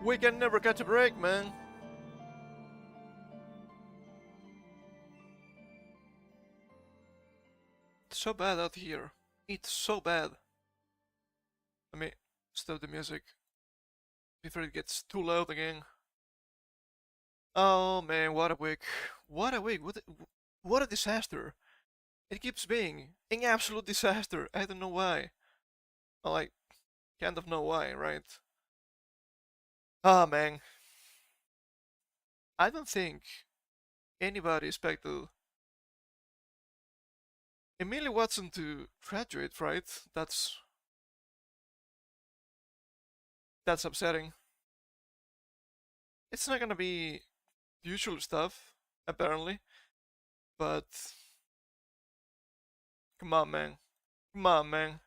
We can never catch a break, man. It's so bad out here. It's so bad. Let me stop the music before it gets too loud again. Oh man, what a week. What a week. What a disaster. It keeps being an absolute disaster. I don't know why. Well, I kind of know why, right? Ah, man. I don't think anybody expected Emily Watson to graduate, right? That's upsetting. It's not gonna be usual stuff, apparently, but come on, man. Come on, man.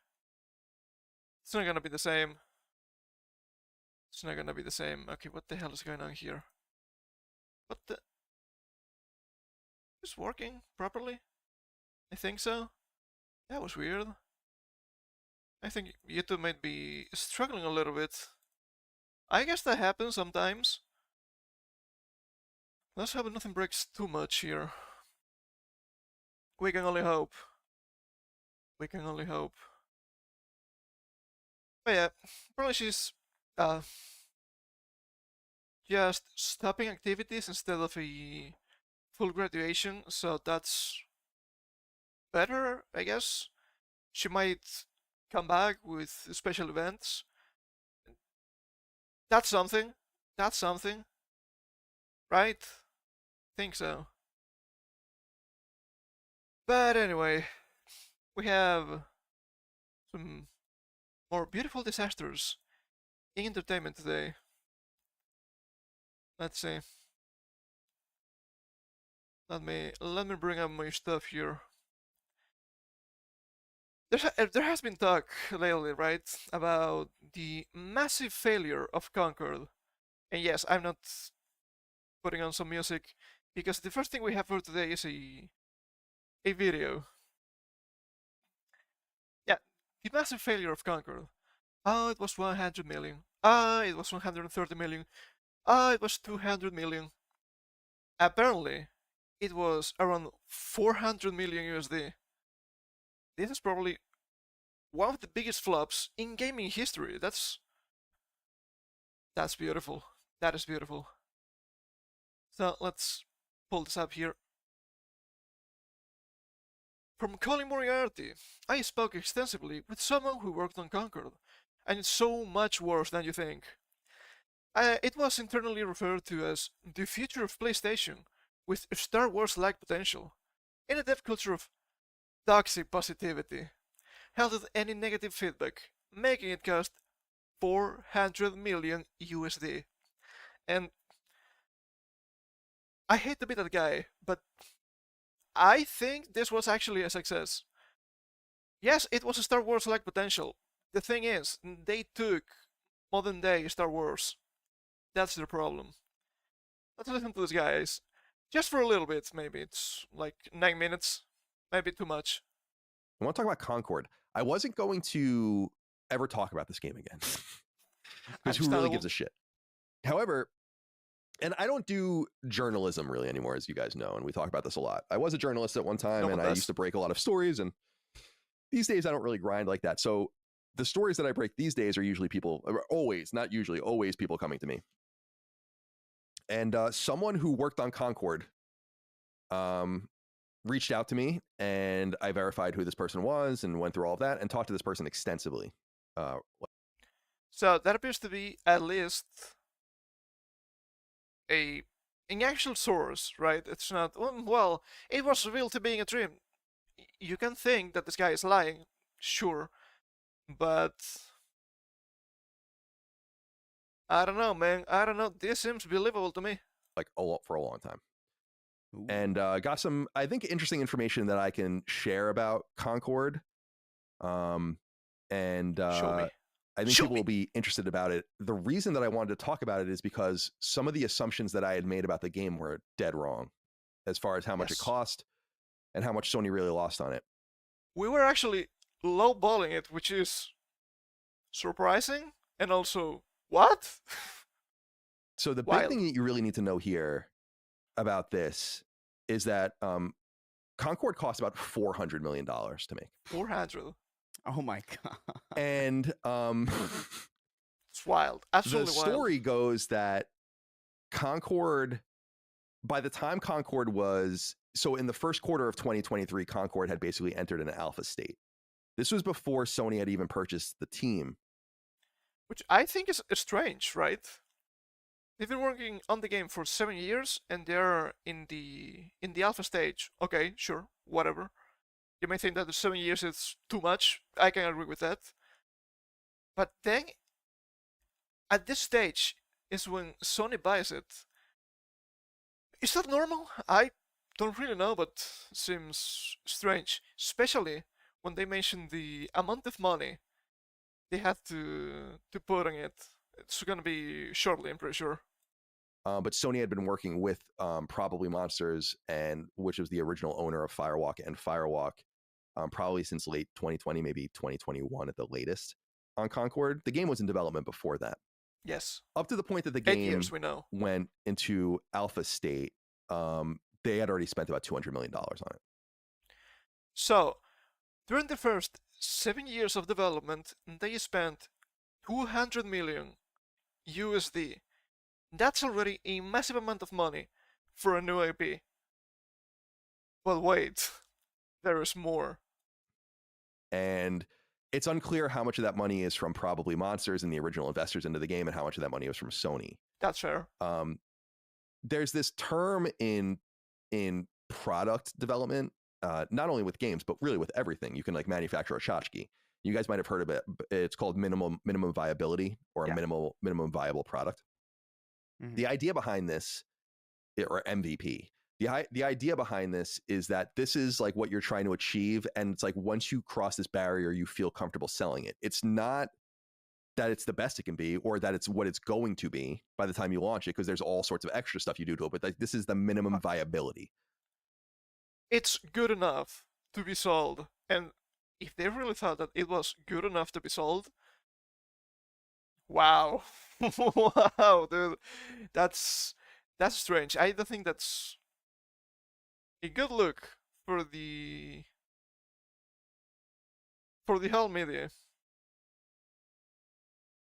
It's not gonna be the same. It's not gonna be the same. Okay, what the hell is going on here? What the? Is working properly? I think so. That was weird. I think YouTube might be struggling a little bit. I guess that happens sometimes. Let's hope nothing breaks too much here. We can only hope. We can only hope. But yeah, probably she's uh, just stopping activities instead of a full graduation, so that's better, I guess. She might come back with special events. That's something. That's something. Right? Think so. But anyway, we have some more beautiful disasters in entertainment today. Let's see. Let me bring up my stuff here. There has been talk lately, right, about the massive failure of Concord. And yes, I'm not putting on some music because the first thing we have for today is a video. Yeah, the massive failure of Concord. Oh, it was 100 million. Ah, it was 130 million. Ah, it was 200 million. Apparently, it was around 400 million USD. This is probably one of the biggest flops in gaming history. That's beautiful. That is beautiful. So let's pull this up here. From Colin Moriarty, I spoke extensively with someone who worked on Concord, and it's so much worse than you think. It was internally referred to as the future of PlayStation, with Star Wars-like potential, in a dev culture of toxic positivity, held any negative feedback, making it cost 400 million USD. And I hate to be that guy, but I think this was actually a success. Yes, it was a Star Wars-like potential. The thing is, they took modern day Star Wars. That's the problem. Let's listen to these guys. Just for a little bit, maybe. It's like 9 minutes. Maybe too much. I want to talk about Concord. I wasn't going to ever talk about this game again. Because who really gives a shit? However, and I don't do journalism really anymore, as you guys know, and we talk about this a lot. I was a journalist at one time, and I used to break a lot of stories, and these days I don't really grind like that. So the stories that I break these days are usually people, always, not usually, always people coming to me. And someone who worked on Concord reached out to me, and I verified who this person was and went through all of that and talked to this person extensively. So that appears to be at least an actual source, right? It's not, well, it was revealed to being a dream. You can think that this guy is lying, sure, but I don't know, man. I don't know. This seems believable to me. Like for a long time. Ooh. And got some, I think, interesting information that I can share about Concord. And Show me. I think people will be interested about it. The reason that I wanted to talk about it is because some of the assumptions that I had made about the game were dead wrong, as far as how much it cost and how much Sony really lost on it. We were actually lowballing it, which is surprising, and also, what? So the big Wild. thing that you really need to know here about this is that Concord cost about $400 million to make. 400. Oh my god. And It's wild. Absolutely the wild. story goes that Concord, by the time Concord was, so in the first quarter of 2023, Concord had basically entered an alpha state. This was before Sony had even purchased the team. Which I think is strange, right? They've been working on the game for 7 years, and they're in the alpha stage. Okay, sure, whatever. You may think that the 7 years is too much. I can agree with that. But then, at this stage, is when Sony buys it. Is that normal? I don't really know, but seems strange. Especially when they mention the amount of money they had to put on it. It's gonna be shortly, I'm pretty sure. But Sony had been working with Probably Monsters, and which was the original owner of Firewalk and Firewalk, probably since late 2020, maybe 2021 at the latest on Concord. The game was in development before that. Yes. Up to the point that the 8 game years, we know. went into alpha state, they had already spent about $200 million on it. So, during the first 7 years of development, they spent 200 million USD. That's already a massive amount of money for a new IP. But wait, there is more. And it's unclear how much of that money is from Probably Monsters and the original investors into the game, and how much of that money was from Sony. That's fair. There's this term in product development, not only with games, but really with everything. You can like manufacture a tchotchke. You guys might have heard of it. It's called minimum viability, or a minimum viable product. Mm-hmm. The idea behind this, or MVP, the idea behind this is that this is like what you're trying to achieve, and it's like once you cross this barrier, you feel comfortable selling it. It's not that it's the best it can be, or that it's what it's going to be by the time you launch it, because there's all sorts of extra stuff you do to it, but like, this is the minimum viability. It's good enough to be sold, and if they really thought that it was good enough to be sold, wow. Wow, dude. That's strange. I don't think that's a good look for the whole media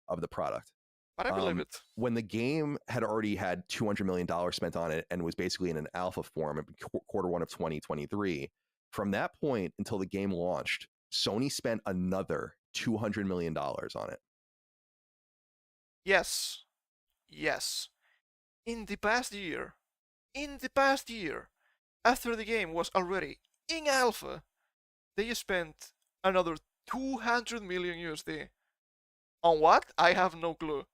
of the product. But I believe it. When the game had already had $200 million spent on it and was basically in an alpha form in quarter one of 2023, from that point until the game launched, Sony spent another $200 million on it. Yes. In the past year, after the game was already in alpha, they spent another 200 million USD. On what? I have no clue.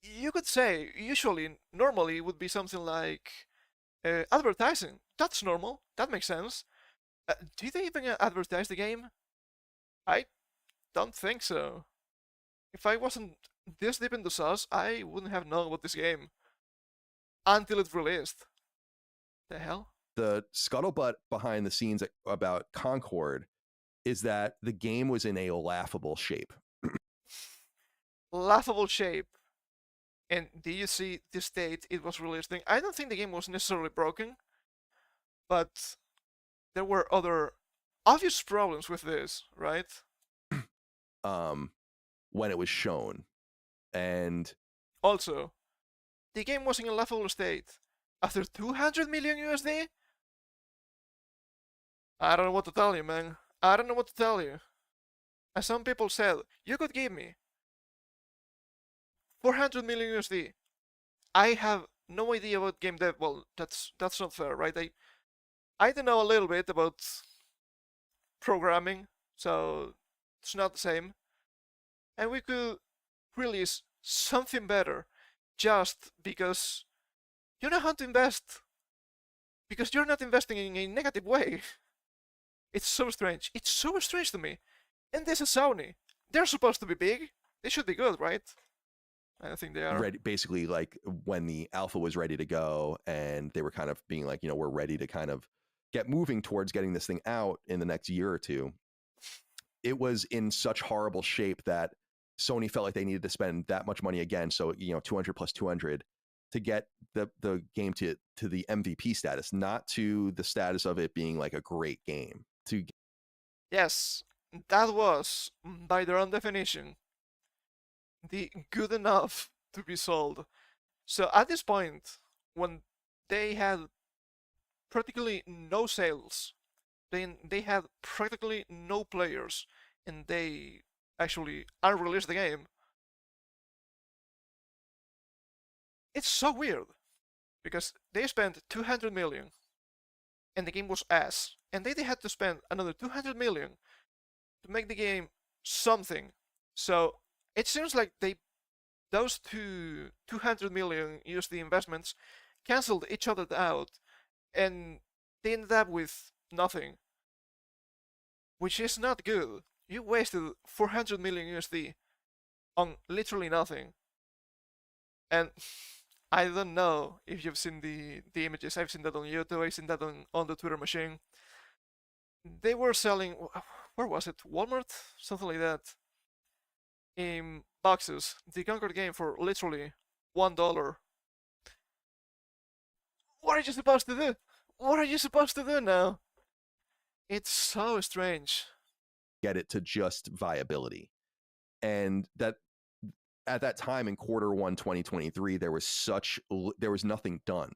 You could say, normally it would be something like advertising. That's normal. That makes sense. Do they even advertise the game? I don't think so. If I wasn't this deep in the sauce, I wouldn't have known about this game until it released. The hell? The scuttlebutt behind the scenes about Concord is that the game was in a laughable shape. Laughable shape. And do you see the state it was released in? I don't think the game was necessarily broken, but there were other obvious problems with this, right? When it was shown. And also, the game was in a laughable state after 200 million USD? I don't know what to tell you, man. I don't know what to tell you. As some people said, you could give me 400 million USD. I have no idea about game dev. Well, that's not fair, right? I don't know a little bit about programming, so it's not the same. And we could release something better just because you know how to invest. Because you're not investing in a negative way. It's so strange. It's so strange to me. And this is Sony. They're supposed to be big. They should be good, right? I don't think they are. Basically, like when the alpha was ready to go and they were kind of being like, we're ready to kind of get moving towards getting this thing out in the next year or two. It was in such horrible shape that Sony felt like they needed to spend that much money again. So, 200 plus 200 to get the game to the MVP status, not to the status of it being like a great game. Yes, that was, by their own definition, the good enough to be sold. So at this point, when they had practically no sales, they had practically no players, and they actually unreleased the game. It's so weird because they spent 200 million and the game was ass, and they had to spend another 200 million to make the game something. So it seems like those 200 million USD investments cancelled each other out, and they ended up with nothing, which is not good. You wasted 400 million USD on literally nothing. And I don't know if you've seen the images. I've seen that on YouTube. I've seen that on the Twitter machine. They were selling, where was it? Walmart? Something like that. In boxes. The Conquer game for literally $1. What are you supposed to do? What are you supposed to do now? It's so strange. Get it to just viability. And that at that time in Q1 2023, there was nothing done.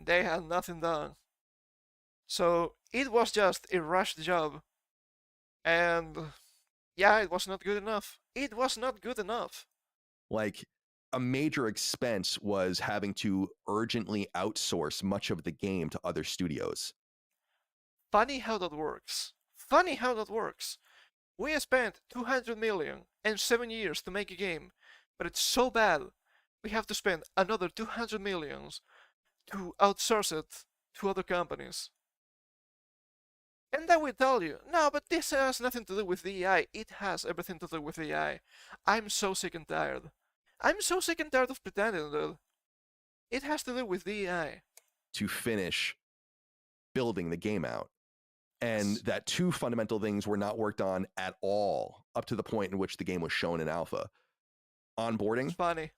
They had nothing done. So it was just a rushed job. And yeah, it was not good enough. It was not good enough. Like, a major expense was having to urgently outsource much of the game to other studios. Funny how that works. Funny how that works. We spent 200 million and 7 years to make a game, but it's so bad we have to spend another 200 millions to outsource it to other companies. And then we tell you, no, but this has nothing to do with de&i. It has everything to do with de&i. I'm so sick and tired. I'm so sick and tired of pretending that it has to do with de&i. To finish building the game out. And that two fundamental things were not worked on at all up to the point in which the game was shown in alpha. Onboarding. It's funny.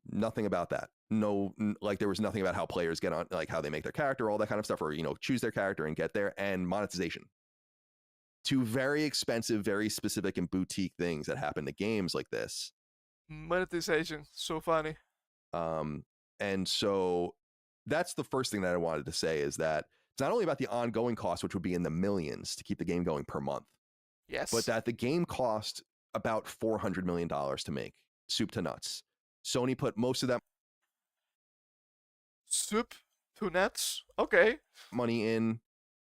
Nothing about that. No, like there was nothing about how players get on, like how they make their character, all that kind of stuff, or, choose their character and get there, and monetization. Two very expensive, very specific and boutique things that happen to games like this. Monetization. So funny. And so that's the first thing that I wanted to say, is that it's not only about the ongoing cost, which would be in the millions to keep the game going per month. Yes. But that the game cost about $400 million to make, soup to nuts. Sony put most of that soup to nuts. Okay. money in,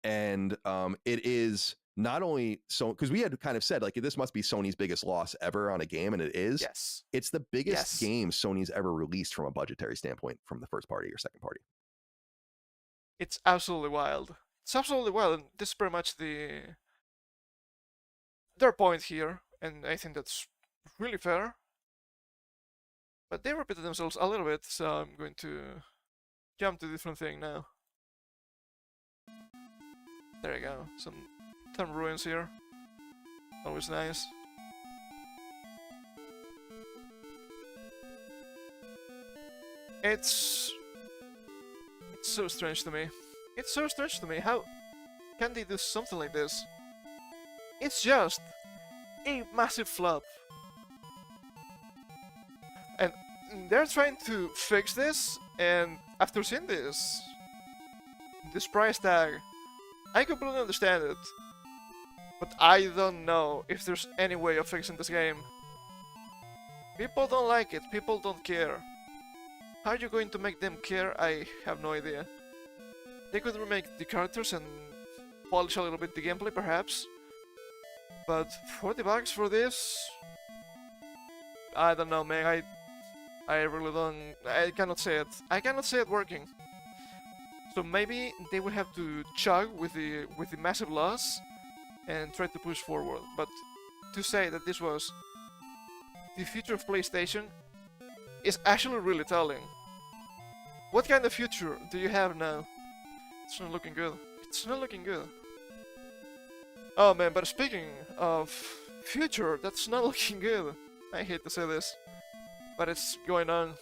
and it is not only so, because we had kind of said like this must be Sony's biggest loss ever on a game, and it is. Yes. It's the biggest game Sony's ever released from a budgetary standpoint from the first party or second party. It's absolutely wild. It's absolutely wild, and this is pretty much their point here, and I think that's really fair. But they repeated themselves a little bit, so I'm going to jump to a different thing now. There you go. Some ruins here. Always nice. It's so strange to me. It's so strange to me. How can they do something like this? It's just a massive flop. And they're trying to fix this, and after seeing this price tag, I completely understand it. But I don't know if there's any way of fixing this game. People don't like it, people don't care. How are you going to make them care? I have no idea. They could remake the characters and polish a little bit the gameplay, perhaps. But $40 for this? I don't know, man. I really don't. I cannot say it. I cannot say it working. So maybe they will have to chug with the massive loss and try to push forward. But to say that this was the future of PlayStation is actually really telling. What kind of future do you have now? It's not looking good. It's not looking good. Oh man, but speaking of future, that's not looking good. I hate to say this, but it's going on.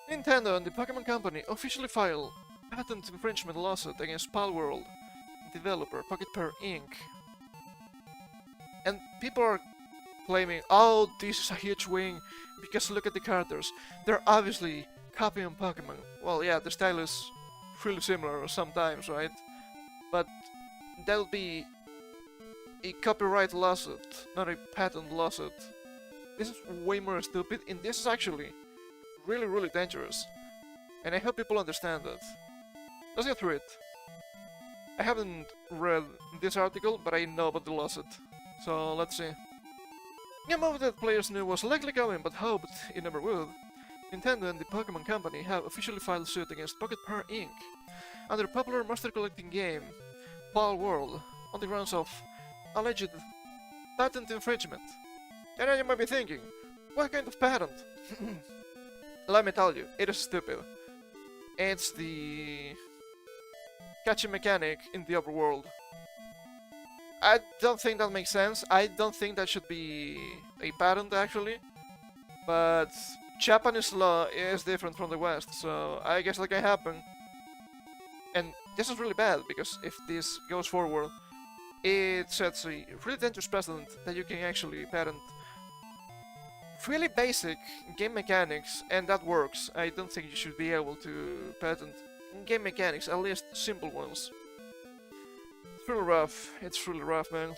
Nintendo and the Pokemon Company officially filed patent infringement lawsuit against Palworld developer Pocket Pair Inc. And people are claiming, oh, this is a huge win because look at the characters. They're obviously copying Pokemon. Well, yeah, the style is really similar sometimes, right? But that'll be a copyright lawsuit, not a patent lawsuit. This is way more stupid, and this is actually really, really dangerous. And I hope people understand that. Let's get through it. I haven't read this article, but I know about the lawsuit. So let's see. A move that players knew was likely coming, but hoped it never would. Nintendo and the Pokemon Company have officially filed suit against Pocket Pair Inc. under popular monster collecting game Palworld on the grounds of alleged patent infringement. And then you might be thinking, what kind of patent? Let me tell you, it is stupid. It's the catching mechanic in the overworld. I don't think that makes sense. I don't think that should be a patent actually. But Japanese law is different from the West, so I guess that can happen. And this is really bad because if this goes forward, it sets a really dangerous precedent that you can actually patent really basic game mechanics, and that works. I don't think you should be able to patent game mechanics, at least simple ones. It's really rough. It's really rough, man.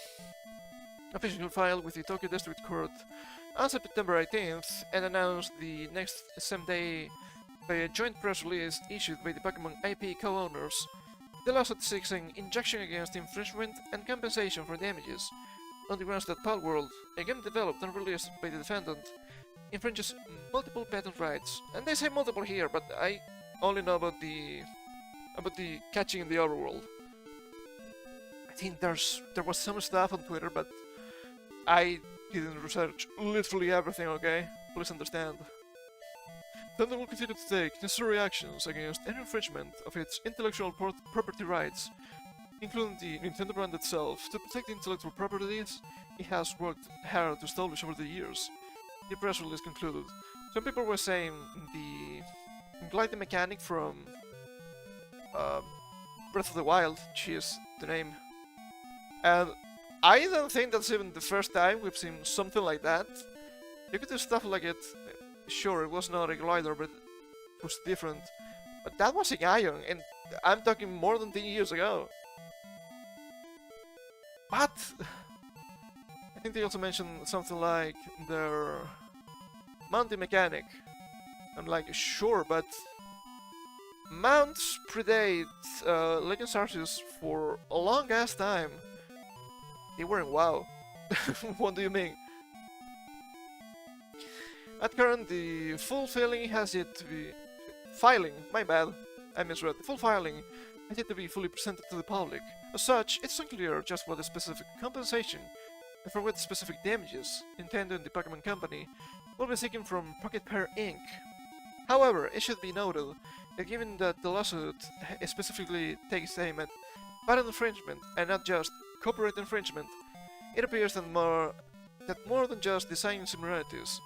Officially filed with the Tokyo District Court on September 18th and announced the next same day by a joint press release issued by the Pokemon IP co-owners. The lawsuit seeks an injunction against infringement and compensation for damages on the grounds that Palworld, a game developed and released by the defendant, infringes multiple patent rights. And they say multiple here, but I only know about the catching in the overworld. I think there was some stuff on Twitter, but I didn't research literally everything, okay? Please understand. Nintendo will continue to take necessary actions against any infringement of its intellectual property rights, including the Nintendo brand itself, to protect the intellectual properties it has worked hard to establish over the years. The press release concluded. Some people were saying the gliding mechanic from Breath of the Wild, cheers, the name. And I don't think that's even the first time we've seen something like that. You could do stuff like it. Sure, it was not a glider, but it was different. But that was a ion, and I'm talking more than 10 years ago. But I think they also mentioned something like their mounting mechanic. I'm like, sure, but mounts predate Legends Arceus for a long ass time. They weren't WoW. What do you mean? At current, the full filing has yet to be... Filing, my bad, I misread. The full filing has yet to be fully presented to the public. As such, it's unclear just what the specific compensation and for what specific damages Nintendo and the Pokemon Company will be seeking from Pocket Pair Inc. However, it should be noted that given that the lawsuit specifically takes aim at patent infringement and not just copyright infringement, it appears that more than just design similarities,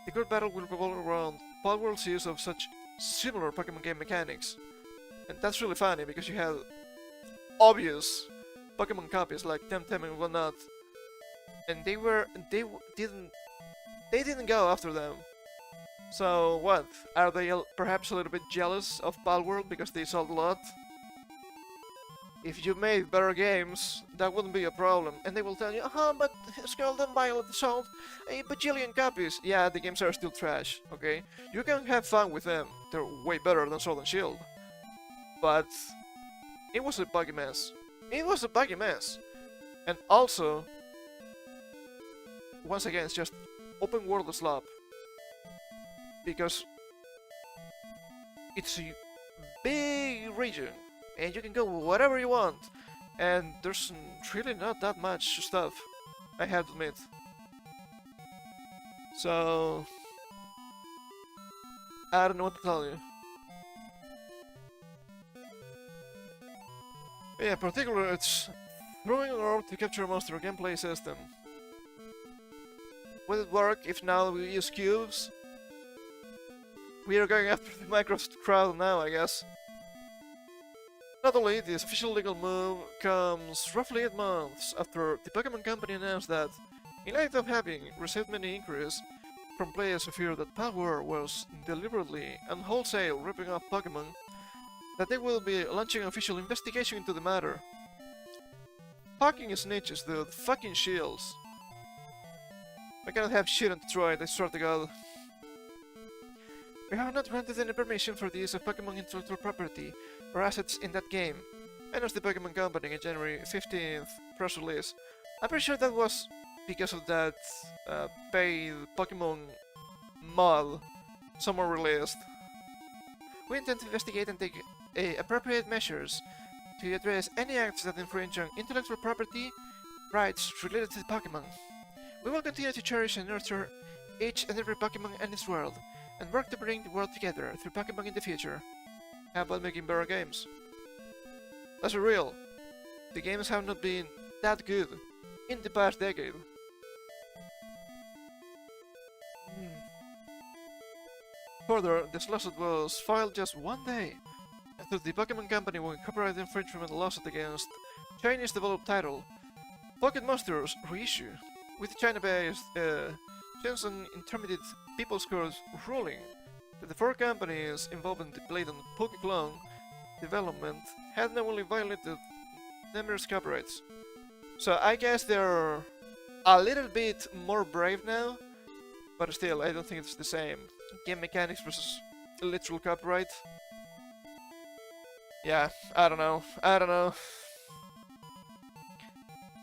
the court battle will revolve around Palworld's use of such similar Pokemon game mechanics. And that's really funny because you had obvious Pokemon copies like Temtem and whatnot, and they didn't go after them. So what? Are they perhaps a little bit jealous of Palworld because they sold a lot? If you made better games, that wouldn't be a problem. And they will tell you, but Scarlet and Violet sold a bajillion copies. Yeah, the games are still trash, okay? You can have fun with them. They're way better than Sword and Shield. But it was a buggy mess. It was a buggy mess. And also, once again, it's just open world slop. Because it's a big region. And you can go whatever you want, and there's really not that much stuff, I have to admit. So I don't know what to tell you. Yeah, particularly it's Throwing an orb to capture a monster gameplay system. Will it work if now we use cubes? We are going after the Minecraft crowd now, I guess. Not only this official legal move comes roughly 8 months after the Pokemon Company announced that, in light of having received many inquiries from players who fear that Power was deliberately and wholesale ripping off Pokemon, that they will be launching an official investigation into the matter. Fucking snitches, dude. Fucking shields. I cannot have shit on Detroit, I swear to God. We have not granted any permission for the use of Pokemon intellectual property or assets in that game, announced the Pokemon Company in January 15th press release. I'm pretty sure that was because of that paid Pokemon mod someone released. We intend to investigate and take appropriate measures to address any acts that infringe on intellectual property rights related to the Pokemon. We will continue to cherish and nurture each and every Pokemon in this world, and work to bring the world together through Pokemon in the future. How about making better games? Let's be real, the games have not been that good in the past decade. Further, this lawsuit was filed just one day after the Pokemon Company won copyright infringement lawsuit against Chinese-developed title Pocket Monsters Reissue, with China-based Shenzhen Intermediate People's Court ruling that the 4 companies involved in the blatant Pokeclone development had knowingly violated numerous copyrights. So I guess they're a little bit more brave now, but still, I don't think it's the same. Game mechanics versus literal copyright. Yeah, I don't know.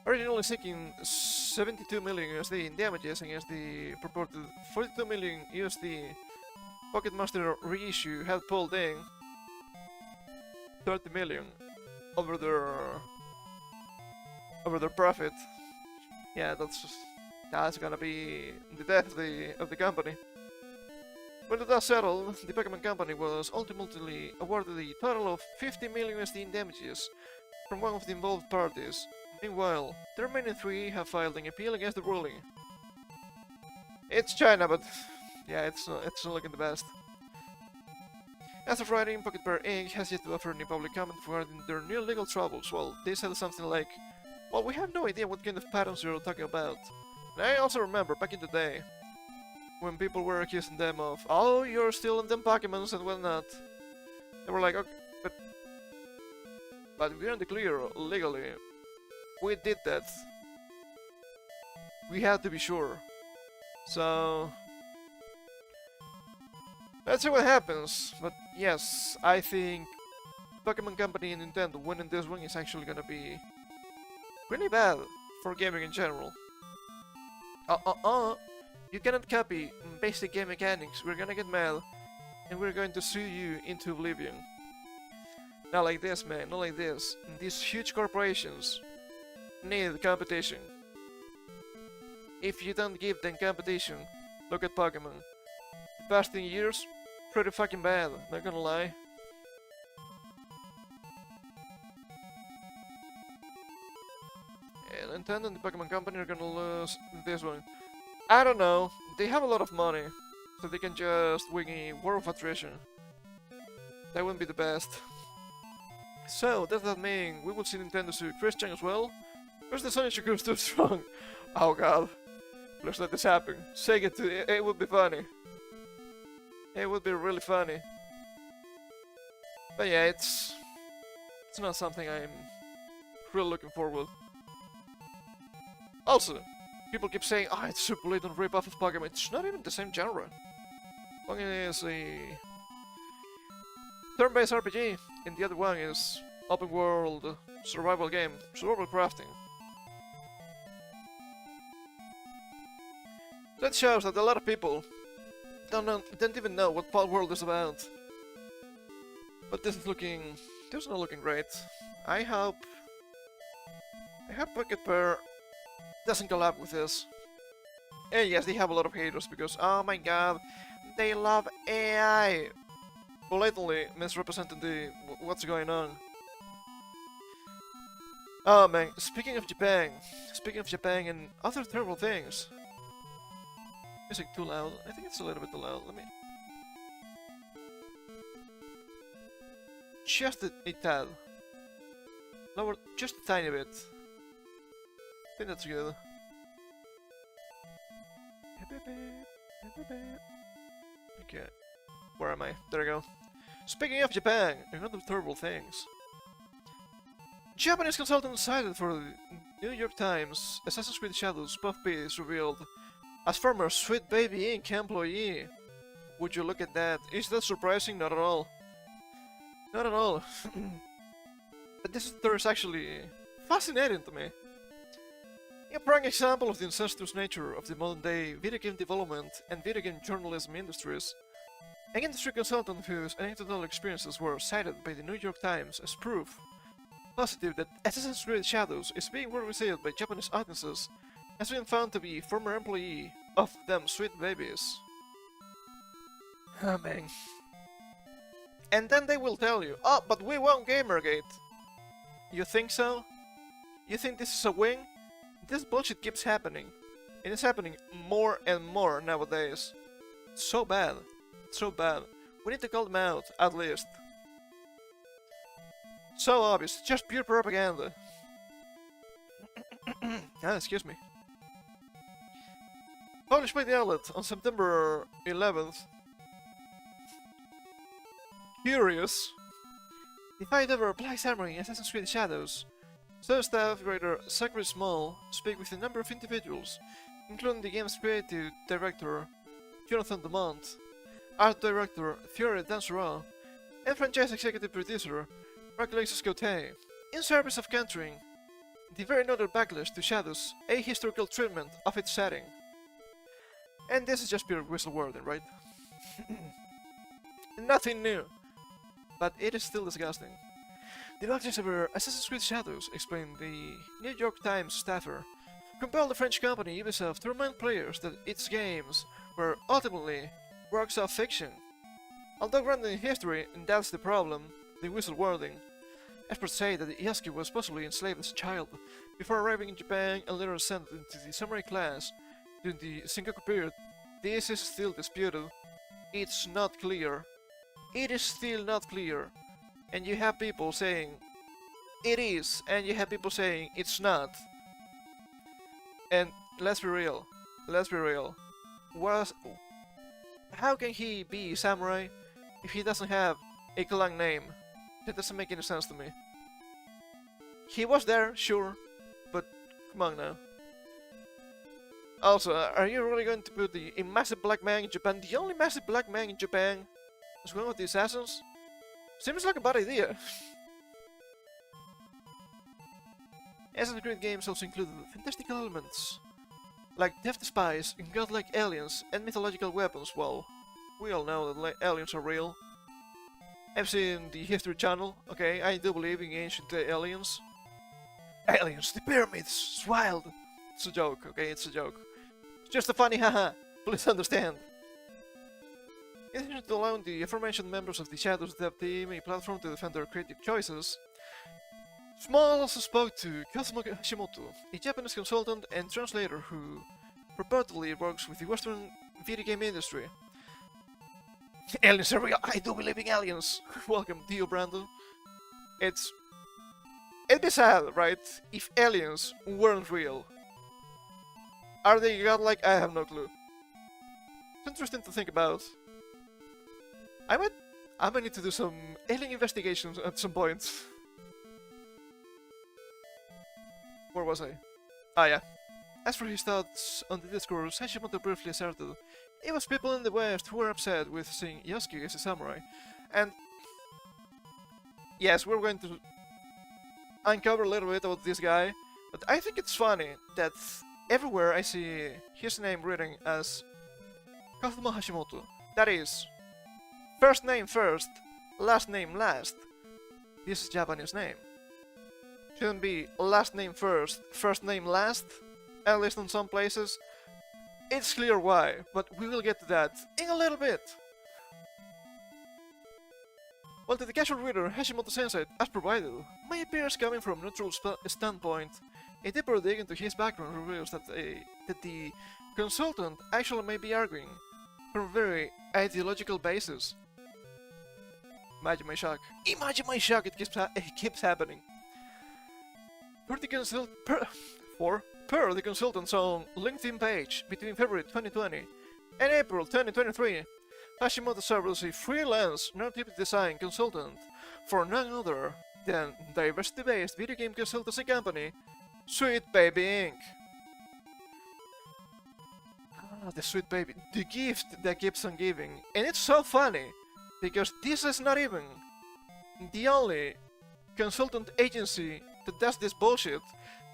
Originally seeking 72 million USD in damages against the purported 42 million USD Pocket Monster reissue had pulled in 30 million over their profit. Yeah, that's gonna be the death of the company. When the dust settled, the Pokemon Company was ultimately awarded a total of 50 million USD in damages from one of the involved parties. Meanwhile, the remaining 3 have filed an appeal against the ruling. It's China, but yeah, it's not looking the best. As of writing, Pocket Bear Inc. has yet to offer any public comment regarding their new legal troubles. Well, they said something like, well, we have no idea what kind of patterns you're talking about. And I also remember back in the day, when people were accusing them of, oh, you're stealing them Pokemons and whatnot. They were like, okay, but we're in the clear legally. We did that. We had to be sure. So let's see what happens. But yes, I think Pokemon Company and Nintendo winning this one is actually gonna be really bad for gaming in general. You cannot copy basic game mechanics. We're gonna get mad and we're going to sue you into oblivion. Not like this, man, not like this. These huge corporations need competition. If you don't give them competition, look at Pokemon. The past 10 years, pretty fucking bad, not gonna lie. And Nintendo and the Pokemon Company are gonna lose this one. I don't know, they have a lot of money, so they can just win a war of attrition. That wouldn't be the best. So, does that mean we will see Nintendo sue Christian as well? Where's the Sonic Shakur too strong? Oh god. Please let this happen. Say it would be funny. It would be really funny. But yeah, it's not something I'm really looking forward. Also, people keep saying, oh, it's super late on rip-off of Pokemon. It's not even the same genre. Pokemon is a turn-based RPG, and the other one is open-world survival game, survival crafting. That shows that a lot of people don't even know what Palworld World is about. But this is not looking great. I hope Pocket Pair doesn't collab with this. And yes, they have a lot of haters because, oh my god, they love AI, blatantly misrepresenting what's going on. Oh man, speaking of Japan and other terrible things. Music too loud? I think it's a little bit too loud. Let me... Just a tad. Lower just a tiny bit. I think that's good. Okay. Where am I? There I go. Speaking of Japan and other terrible things. Japanese consultant cited for the New York Times Assassin's Creed Shadows buff piece revealed as former Sweet Baby Inc. employee. Would you look at that? Is that surprising? Not at all. Not at all. But this story is actually fascinating to me. A prime example of the incestuous nature of the modern day video game development and video game journalism industries. An industry consultant whose anecdotal experiences were cited by the New York Times as proof positive that Assassin's Creed Shadows is being well received by Japanese audiences has been found to be former employee of them sweet babies. Oh man. And then they will tell you, oh, but we won Gamergate. You think so? You think this is a win? This bullshit keeps happening. And it's happening more and more nowadays. It's so bad. It's so bad. We need to call them out, at least. So obvious, just pure propaganda. Excuse me. Published by the outlet on September 11th. Curious. The vtuber Black Samurai in Assassin's Creed Shadows. So staff writer Zachary Small speak with a number of individuals, including the game's creative director Jonathan Dumont, art director Fiore Dansera, and franchise executive producer Alexis Gauthier, in service of countering the very noted backlash to Shadows, a historical treatment of its setting. And this is just pure whistle wording, right? Nothing new, but it is still disgusting. The backlash over Assassin's Creed Shadows, explained the New York Times staffer, compelled the French company Ubisoft to remind players that its games were ultimately works of fiction. Although grounded in history, and that's the problem, the whistle wording. Experts say that Yasuke was possibly enslaved as a child before arriving in Japan and later sent into the samurai class during the Sengoku period. This is still disputed. It's not clear. It is still not clear. And you have people saying it is, and you have people saying it's not. And let's be real. Let's be real. How can he be samurai if he doesn't have a clan name? That doesn't make any sense to me. He was there, sure, but come on now. Also, are you really going to put a massive black man in Japan, the only massive black man in Japan, as one of the assassins? Seems like a bad idea. Assassin's Creed games also included fantastical elements, like death spies and godlike aliens and mythological weapons. Well, we all know that aliens are real. I've seen the History Channel, okay, I do believe in ancient aliens. Aliens, the pyramids, it's wild! It's a joke, okay, it's a joke. It's just a funny haha, please understand. In addition to allowing the aforementioned members of the Shadows dev team a platform to defend their creative choices, Small also spoke to Kazuma Hashimoto, a Japanese consultant and translator who purportedly works with the Western video game industry. Aliens are real. I do believe in aliens. Welcome, Dio Brando. It'd be sad, right, if aliens weren't real. Are they godlike? I have no clue. It's interesting to think about. I might need to do some alien investigations at some point. Where was I? Ah, yeah. As for his thoughts on the discourse, Hashimoto briefly asserted it was people in the West who were upset with seeing Yasuke as a samurai. And yes, we're going to uncover a little bit about this guy, but I think it's funny that everywhere I see his name written as Kazuma Hashimoto. That is, first name first, last name last. This is Japanese name. Shouldn't be last name first, first name last, at least in some places. It's clear why, but we will get to that in a little bit. While to the casual reader, Hashimoto's insight, as provided, may appear as coming from a neutral standpoint, a deeper dig into his background reveals that the consultant actually may be arguing from a very ideological basis. Imagine my shock. Imagine my shock, it keeps happening. Per the consultant's own LinkedIn page, between February 2020 and April 2023, Hashimoto served as a freelance narrative design consultant for none other than diversity-based video game consultancy company, Sweet Baby Inc. Ah, the Sweet Baby, the gift that keeps on giving. And it's so funny, because this is not even the only consultant agency that does this bullshit,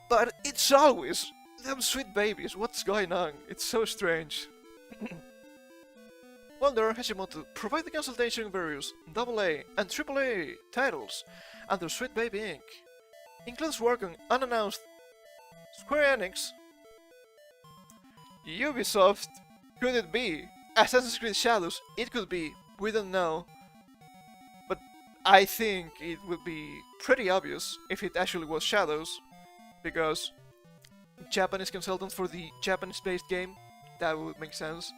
but it's always them Sweet Babies. What's going on? It's so strange. While there, Hashimoto provided consultation in various AA and AAA titles under Sweet Baby Inc. Includes work on unannounced Square Enix, Ubisoft, could it be? Assassin's Creed Shadows, it could be, we don't know. But I think it would be pretty obvious if it actually was Shadows, because Japanese consultant for the Japanese-based game, that would make sense.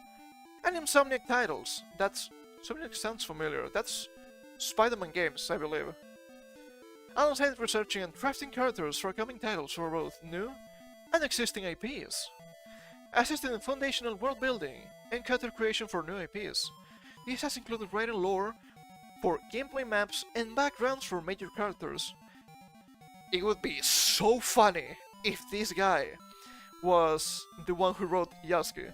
And Insomniac titles, Insomniac sounds familiar, that's Spider-Man games, I believe. Alongside researching and crafting characters for coming titles for both new and existing IPs. Assisting in foundational world building and character creation for new IPs. This has included writing lore for gameplay maps and backgrounds for major characters. It would be so funny if this guy was the one who wrote Yasuke.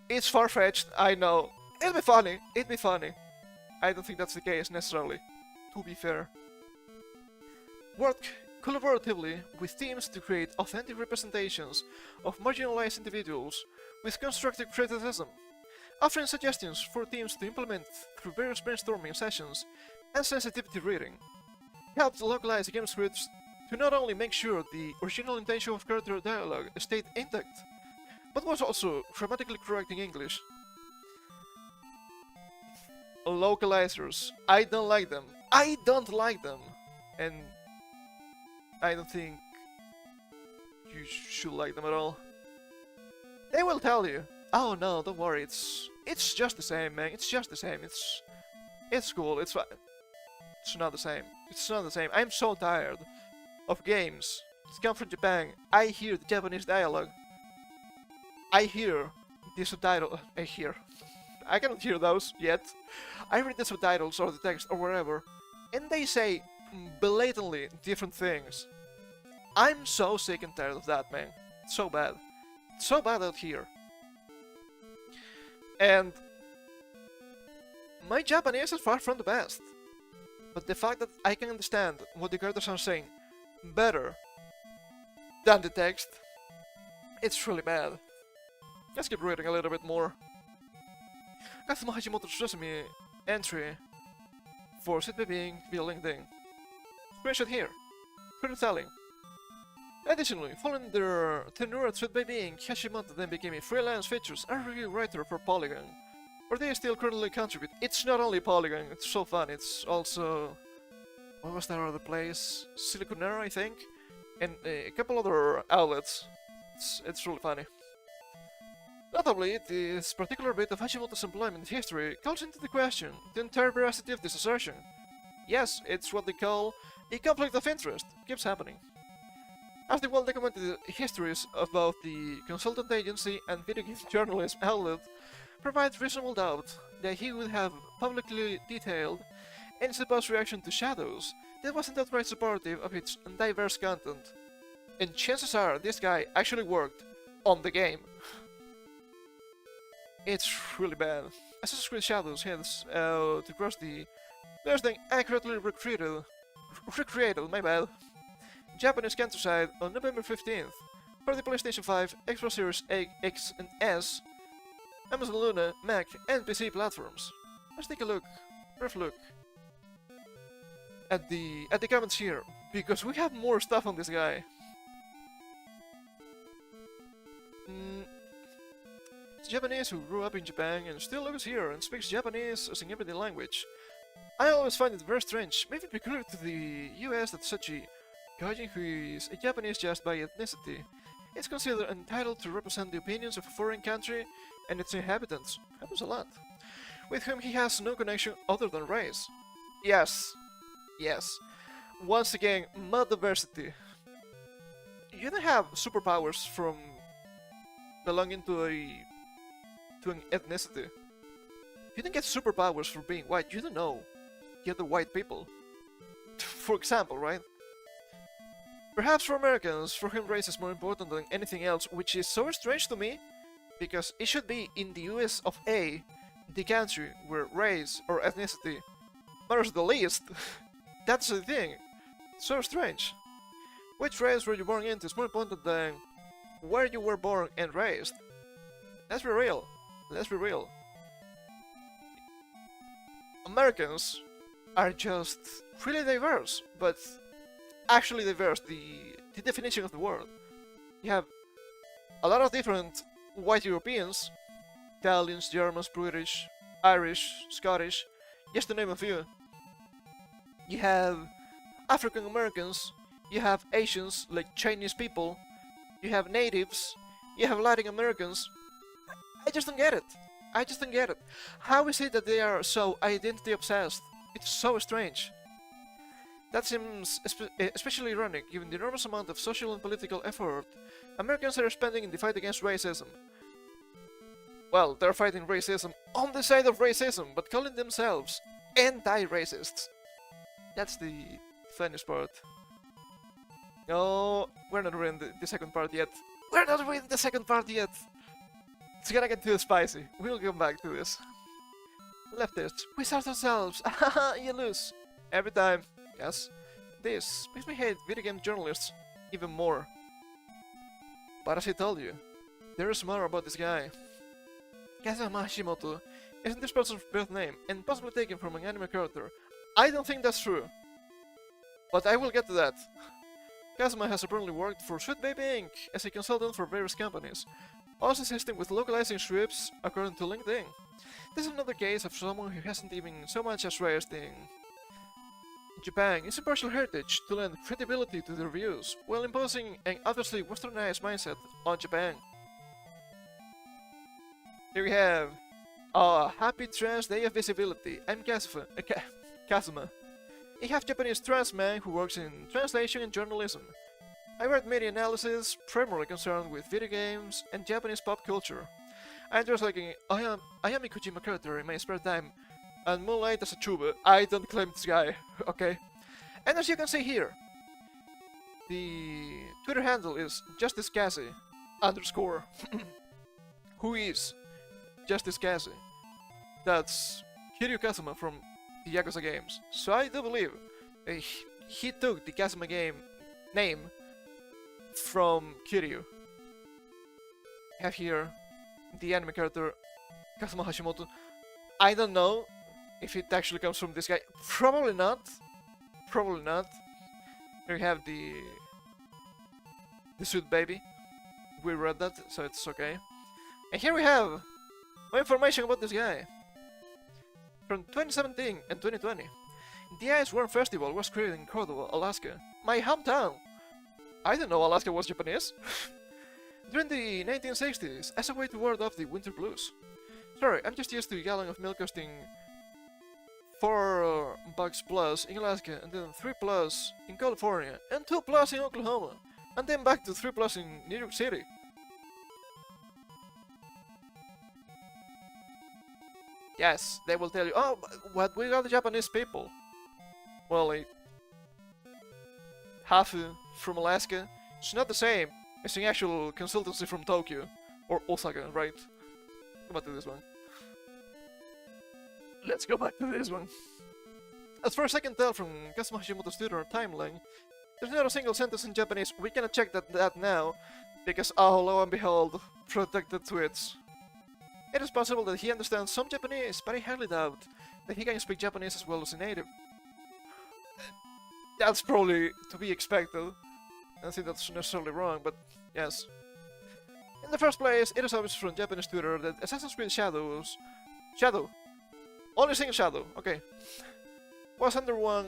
It's far-fetched, I know. It'd be funny. I don't think that's the case necessarily, to be fair. Work collaboratively with teams to create authentic representations of marginalized individuals with constructive criticism, offering suggestions for teams to implement through various brainstorming sessions and sensitivity reading. Helped localize game scripts to not only make sure the original intention of character dialogue stayed intact, but was also grammatically correct in English. Localizers, I don't like them. And I don't think you should like them at all. They will tell you, oh no, don't worry, it's just the same, man, it's just the same, it's cool, it's fine. It's not the same. It's not the same. I'm so tired of games that come from Japan. I hear the Japanese dialogue. I hear the subtitle. I cannot hear those yet. I read the subtitles or the text or wherever, and they say blatantly different things. I'm so sick and tired of that, man. It's so bad. It's so bad out here. And my Japanese is far from the best. But the fact that I can understand what the characters are saying better than the text, it's really bad. Let's keep reading a little bit more. Kazumo Hashimoto's resume entry for Sweet Baby Inc. via LinkedIn. Screenshot here. Pretty telling. Additionally, following their tenure at Sweet Baby Inc., Hashimoto then became a freelance features and review writer for Polygon, where they still currently contribute. It's not only Polygon, it's so fun, it's also... what was that other place? Siliconera, I think? And a couple other outlets. It's really funny. Notably, this particular bit of Hashimoto's employment history calls into the question the entire veracity of this assertion. Yes, it's what they call a conflict of interest. Keeps happening. As the well-documented histories of both the consultant agency and video game journalism outlet provides reasonable doubt that he would have publicly detailed any supposed reaction to Shadows that wasn't outright supportive of its diverse content. And chances are this guy actually worked on the game. It's really bad. Assassin's Creed Shadows heads to cross the less than accurately recreated, my bad, Japanese countryside on November 15th for the PlayStation 5, Xbox Series X and S, Amazon Luna, Mac, and PC platforms. Let's take a brief look at the comments here, because we have more stuff on this guy. It's Japanese who grew up in Japan and still lives here and speaks Japanese as an everyday language. I always find it very strange, maybe peculiar to the US, that such a gaijin who is a Japanese just by ethnicity is considered entitled to represent the opinions of a foreign country and its inhabitants. Happens a lot. With whom he has no connection other than race. Yes. Yes. Once again, mod diversity. You don't have superpowers from belonging to an ethnicity. You don't get superpowers for being white. You don't know the other white people. For example, right? Perhaps for Americans, for whom race is more important than anything else, which is so strange to me, because it should be in the US of A, the country where race or ethnicity matters the least. That's the thing. So strange. Which race were you born into is more important than where you were born and raised. Let's be real. Let's be real. Americans are just really diverse, but actually diverse, the definition of the word. You have a lot of different white Europeans, Italians, Germans, British, Irish, Scottish, just to name a few. You have African Americans, you have Asians like Chinese people, you have natives, you have Latin Americans. I just don't get it. I just don't get it. How is it that they are so identity obsessed? It's so strange. That seems especially ironic given the enormous amount of social and political effort Americans are spending in the fight against racism. Well, they're fighting racism on the side of racism, but calling themselves anti-racists. That's the funniest part. No, we're not reading the second part yet. We're not reading the second part yet! It's gonna get too spicy. We'll come back to this. Leftists, we start ourselves. Haha, you lose. Every time. Yes. This makes me hate video game journalists even more. But as I told you, there is more about this guy. Kazuma Hashimoto isn't this person's birth name and possibly taken from an anime character. I don't think that's true. But I will get to that. Kazuma has apparently worked for Sweet Baby Inc. as a consultant for various companies, also assisting with localizing scripts according to LinkedIn. This is another case of someone who hasn't even so much as raised in Japan its impartial heritage to lend credibility to their views, while imposing an obviously westernized mindset on Japan. Here we have Happy Trans Day of Visibility. I'm Kazuma, a half-Japanese trans man who works in translation and journalism. I write media analysis, primarily concerned with video games and Japanese pop culture. I enjoy liking I am a Kojima character in my spare time, and moonlight as a tuber. I don't claim this guy, okay? And as you can see here, the Twitter handle is JusticeCassie _ who is Justice Cassie. That's Kiryu Kazuma from the Yakuza games. So I do believe he took the Kazuma game name from Kiryu. I have here the anime character Kazuma Hashimoto. I don't know if it actually comes from this guy. Probably not. Probably not. Here we have the Sweet Baby. We read that, so it's okay. And here we have more information about this guy. From 2017 and 2020, de&i's World Festival was created in Cordova, Alaska, my hometown. I didn't know Alaska was Japanese. During the 1960s, as a way to ward off the winter blues. Sorry, I'm just used to a gallon of milk costing $4 plus in Alaska, and then $3 plus in California, and $2 plus in Oklahoma, and then back to $3 plus in New York City. Yes, they will tell you, oh, what, we got the Japanese people. Well, like, half from Alaska. It's not the same as an actual consultancy from Tokyo or Osaka, right? Go back to this one. Let's go back to this one. As far as I can tell from Kazuma Hashimoto's Twitter timeline, there's not a single sentence in Japanese. We cannot check that now, because oh, lo and behold, protected tweets. It is possible that he understands some Japanese, but I highly doubt that he can speak Japanese as well as a native. That's probably to be expected. I don't think that's necessarily wrong, but yes. In the first place, it is obvious from Japanese Twitter that Assassin's Creed Shadow. Only single Shadow, okay. was under one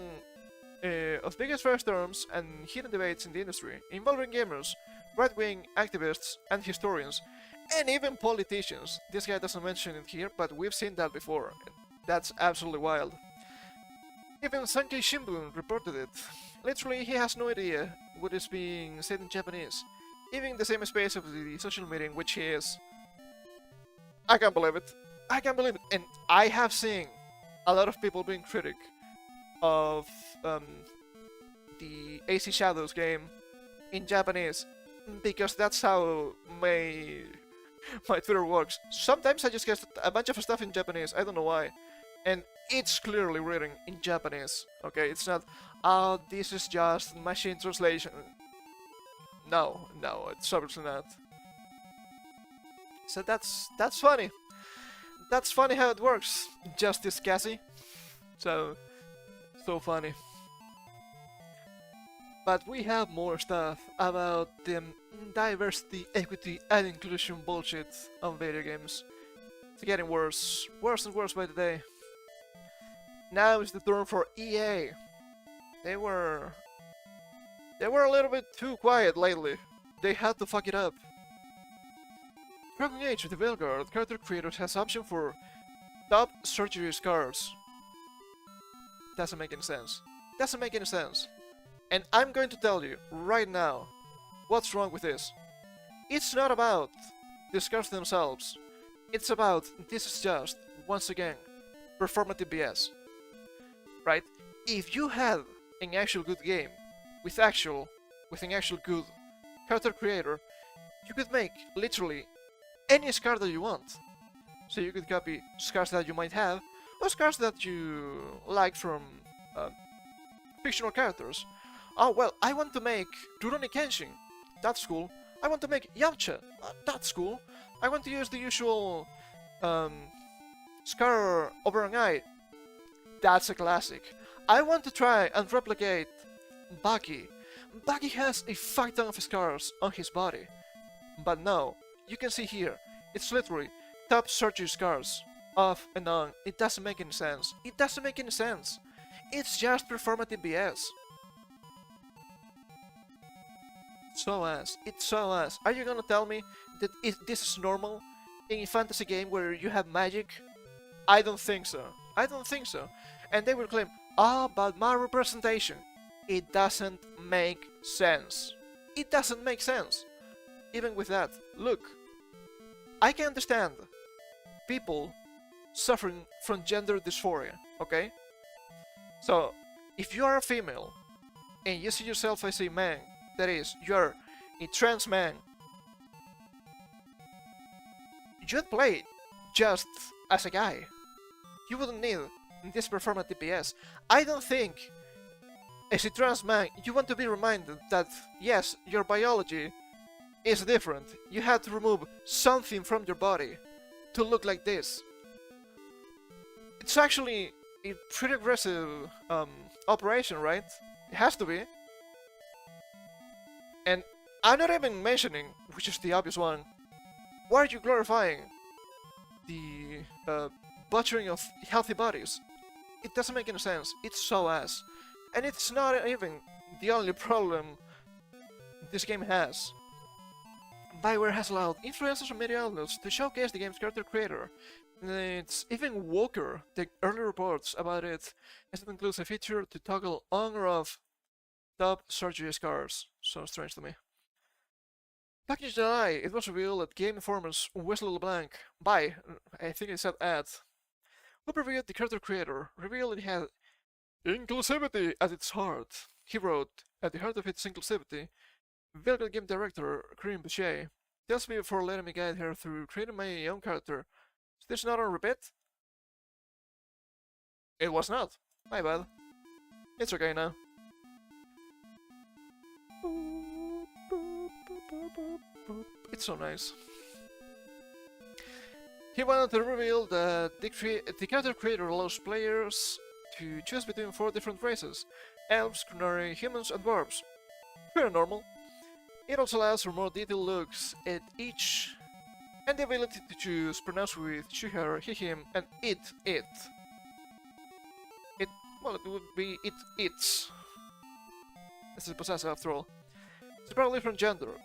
of biggest firestorms and heated debates in the industry, involving gamers, right-wing activists, and historians, and even politicians. This guy doesn't mention it here, but we've seen that before. And that's absolutely wild. Even Sankei Shimbun reported it. Literally, he has no idea what is being said in Japanese, even in the same space of the social media in which he is. I can't believe it. I can't believe it. And I have seen a lot of people being critic of the AC Shadows game in Japanese, because that's how my Twitter works. Sometimes I just get a bunch of stuff in Japanese, I don't know why, and it's clearly written in Japanese. Okay, it's not, oh, this is just machine translation. No, it's obviously not. So that's funny. That's funny how it works. Justice Cassie. So funny. But we have more stuff about the diversity, equity, and inclusion bullshit on video games. It's getting worse and worse by the day. Now is the turn for EA. They were a little bit too quiet lately. They had to fuck it up. Dragon Age of the Veilguard character creators has option for top surgery scars. Doesn't make any sense. Doesn't make any sense. And I'm going to tell you right now what's wrong with this. It's not about the scars themselves. It's about, this is just, once again, performative BS. Right? If you had an actual good game with an actual good character creator, you could make literally any scar that you want. So you could copy scars that you might have, or scars that you like from fictional characters. Oh well, I want to make Rurouni Kenshin. That's cool. I want to make Yamcha. That's cool. I want to use the usual scar over an eye. That's a classic. I want to try and replicate Baki. Baki has a fuck ton of scars on his body. But no, you can see here, it's literally top surgery scars off and on. It doesn't make any sense. It doesn't make any sense. It's just performative BS. It's so ass. Are you gonna tell me that this is normal in a fantasy game where you have magic? I don't think so. I don't think so. And they will claim, oh, but my representation. It doesn't make sense. It doesn't make sense. Even with that, look, I can understand people suffering from gender dysphoria, okay? So, if you are a female and you see yourself as a man, that is, you're a trans man, you'd play just as a guy. You wouldn't need this performative BS. I don't think, as a trans man, you want to be reminded that, yes, your biology is different. You had to remove something from your body to look like this. It's actually a pretty aggressive operation, right? It has to be. And I'm not even mentioning, which is the obvious one, why are you glorifying the butchering of healthy bodies? It doesn't make any sense. It's so ass. And it's not even the only problem this game has. BioWare has allowed influencers and media outlets to showcase the game's character creator. It's even woker, the early reports about it, as it includes a feature to toggle on or off top surgery scars. So strange to me. Back in July, it was revealed that Game Informer's Wesley LeBlanc, I think it said ad, who previewed the character creator, revealed it had inclusivity at its heart. He wrote, at the heart of its inclusivity, Velvet game director Corinne Boucher tells me before letting me guide her through creating my own character. Is this not on repeat? It was not. My bad. It's okay now. It's so nice. He wanted to reveal that the character creator allows players to choose between 4 different races: elves, Qunari, humans, and dwarves. Very normal. It also allows for more detailed looks at each, and the ability to choose pronouns with she, her, he, him, and it. Well, it would be it's. This is possessive after all. Separately different gender,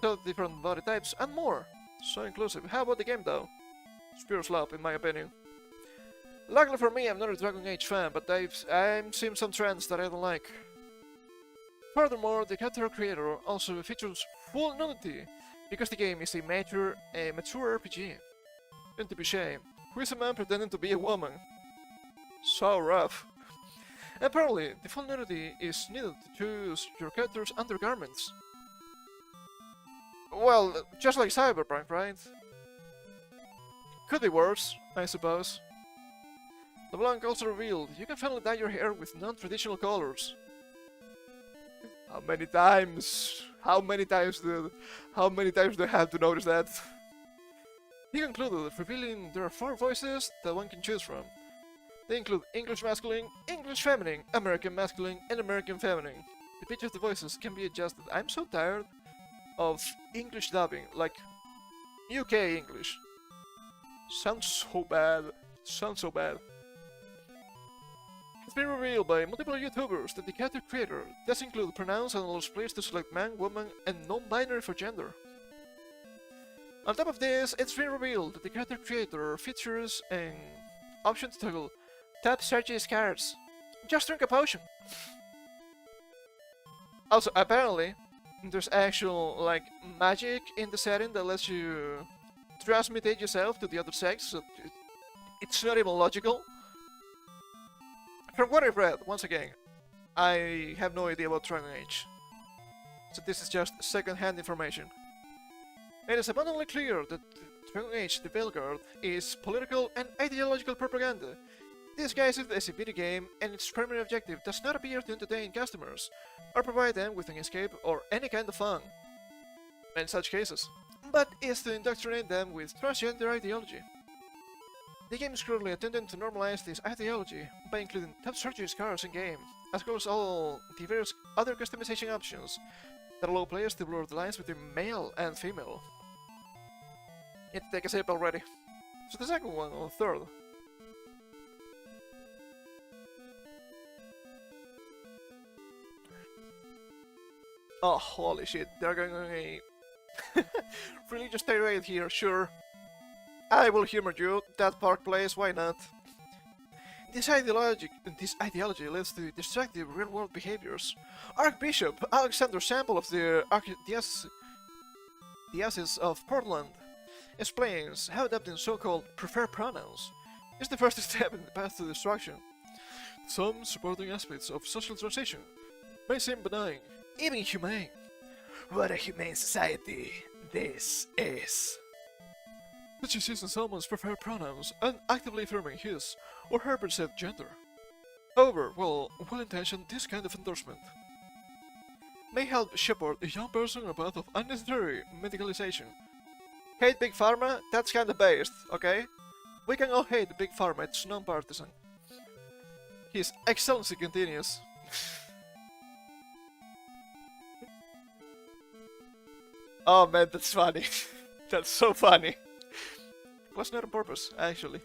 totally different body types, and more. So inclusive. How about the game though? It's pure slop, in my opinion. Luckily for me, I'm not a Dragon Age fan, but I'm seeing some trends that I don't like. Furthermore, the character creator also features full nudity, because the game is a mature RPG. And to be shame, who is a man pretending to be a woman? So rough. Apparently, the full nudity is needed to choose your character's undergarments. Well, just like Cyberpunk, right? Could be worse, I suppose. LeBlanc also revealed you can finally dye your hair with non-traditional colors. How many times? How many times do I have to notice that? He concluded, revealing there are 4 voices that one can choose from. They include English masculine, English feminine, American masculine, and American feminine. The pitch of the voices can be adjusted. I'm so tired of English dubbing, like UK English. Sounds so bad. Sounds so bad. It's been revealed by multiple YouTubers that the character creator does include pronouns and allows players to select man, woman, and non-binary for gender. On top of this, it's been revealed that the character creator features an option to toggle tap searches cards. Just drink a potion. Also, apparently, there's actual like magic in the setting that lets you transmutate yourself to the other sex. So it's not even logical. From what I've read, once again, I have no idea about Dragon Age, so this is just second-hand information. It is abundantly clear that Dragon Age the Veilguard is political and ideological propaganda, disguised as a video game, and its primary objective does not appear to entertain customers, or provide them with an escape or any kind of fun, in such cases, but is to indoctrinate them with transgender ideology. The game is currently attempting to normalize this ideology by including top surgery scars in-game, as well as all the various other customization options that allow players to blur the lines between male and female. Need to take a sip already. So the second one, or third. Oh, holy shit, they're going on a religious tirade here, sure. I will humor you, that park place, why not? This ideology leads to destructive real-world behaviors. Archbishop Alexander Sample of the Diocese of Portland explains how adopting so-called preferred pronouns is the first step in the path to destruction. Some supporting aspects of social transition may seem benign, even humane. What a humane society this is! Such as using someone's preferred pronouns and actively affirming his or her perceived gender. However, well-intentioned, this kind of endorsement may help shepherd a young person on a path of unnecessary medicalization. Hate Big Pharma? That's kinda based, okay? We can all hate Big Pharma, it's non-partisan. His Excellency continues. Oh man, that's funny. That's so funny. Was not on purpose, actually.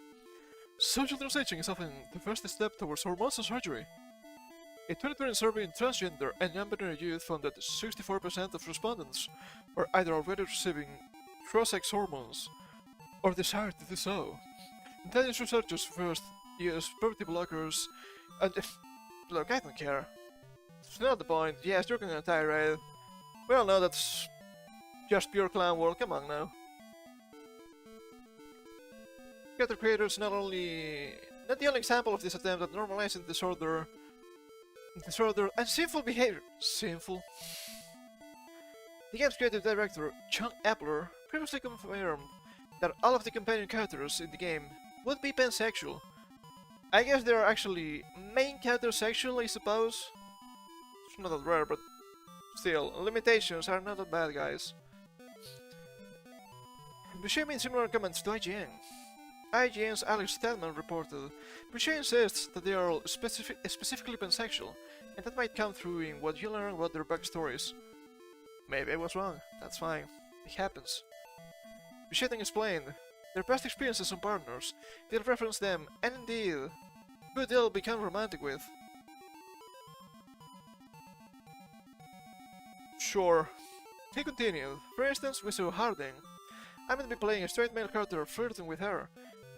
Social transition is often the first step towards hormonal surgery. A 2020 survey in transgender and non-binary youth found that 64% of respondents were either already receiving cross-sex hormones or desired to do so. Intelligence researchers first used puberty blockers and... Look, I don't care. It's not the point. Yes, you're going on a tirade. We all know that's just pure clown world, come on now. Character creators not the only example of this attempt at normalizing disorder and sinful behavior. Sinful. The game's creative director, Chuck Appler, previously confirmed that all of the companion characters in the game would be pansexual. I guess they are actually main character sexual, I suppose. It's not that rare, but still, limitations are not that bad, guys. Boucher made similar comments to IGN. IGN's Alex Stedman reported, Boucher insists that they are all specifically pansexual, and that might come through in what you learn about their backstories. Maybe I was wrong, that's fine, it happens. Boucher then explained, their past experiences and partners, they'll reference them, and indeed, who they'll become romantic with. Sure. He continued. For instance, with Sue Harding. I'm gonna be playing a straight male character flirting with her,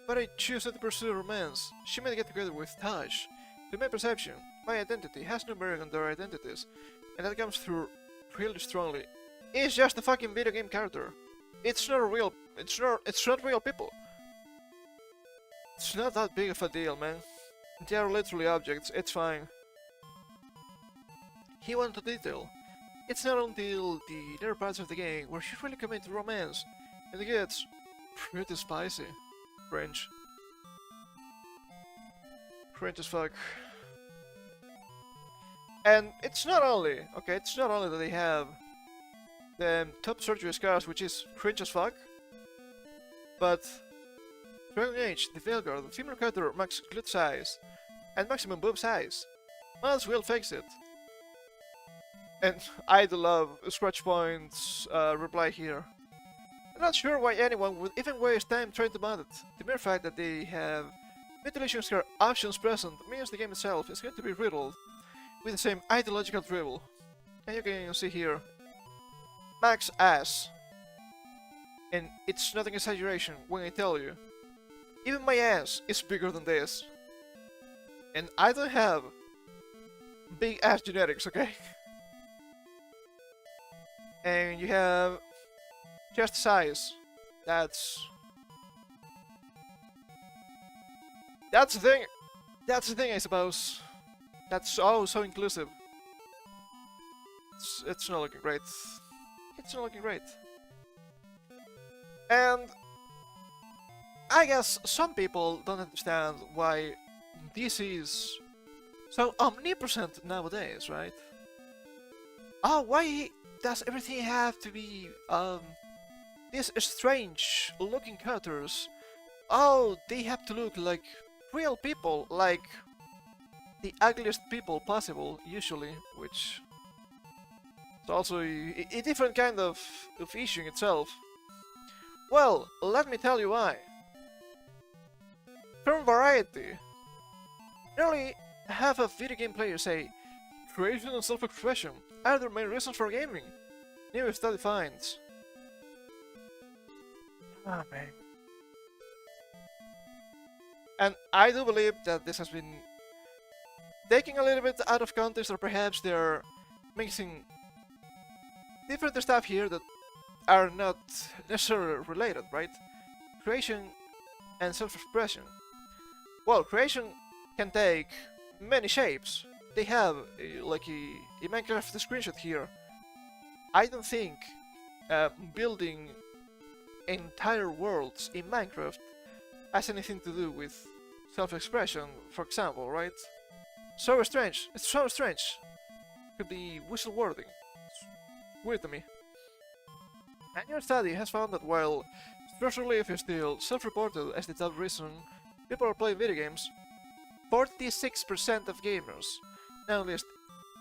but I choose not to pursue romance. She might get together with Taj. To my perception, my identity has no bearing on their identities, and that comes through really strongly. It's just a fucking video game character. It's not real. It's not real people. It's not that big of a deal, man. They are literally objects. It's fine. He went into detail. It's not until the later parts of the game where she really commits to romance, and it gets pretty spicy. Cringe. Cringe as fuck. And it's not only that they have the top surgery scars, which is cringe as fuck, but Dragon Age, the Veilguard, the female character max glut size and maximum boob size. Miles will fix it. And I do love Scratch Point's reply here. I'm not sure why anyone would even waste time trying to mod it. The mere fact that they have mutilation scar options present means the game itself is going to be riddled with the same ideological dribble. And you can see here, max ass. And it's not an exaggeration when I tell you, even my ass is bigger than this. And I don't have big ass genetics, okay? And you have chest size. That's the thing. That's the thing, I suppose. That's so inclusive. It's not looking great. It's not looking great. And I guess some people don't understand why this is so omnipresent nowadays, right? Oh, why does everything have to be these strange looking characters? Oh, they have to look like real people, like the ugliest people possible, usually, which is also a different kind of issue in itself. Well, let me tell you why. From Variety, nearly half of video game players say creation and self-expression are their main reasons for gaming. New study finds. Ah, man. And I do believe that this has been taken a little bit out of context, or perhaps they're mixing different stuff here that are not necessarily related, right? Creation and self-expression. Well, creation can take many shapes. They have like a Minecraft screenshot here. I don't think building entire worlds in Minecraft has anything to do with self-expression, for example, right? So strange. It's so strange. Could be whistle-wording. It's weird to me. A new study has found that while stress relief is still self-reported as the top reason people are playing video games, 46% of gamers now list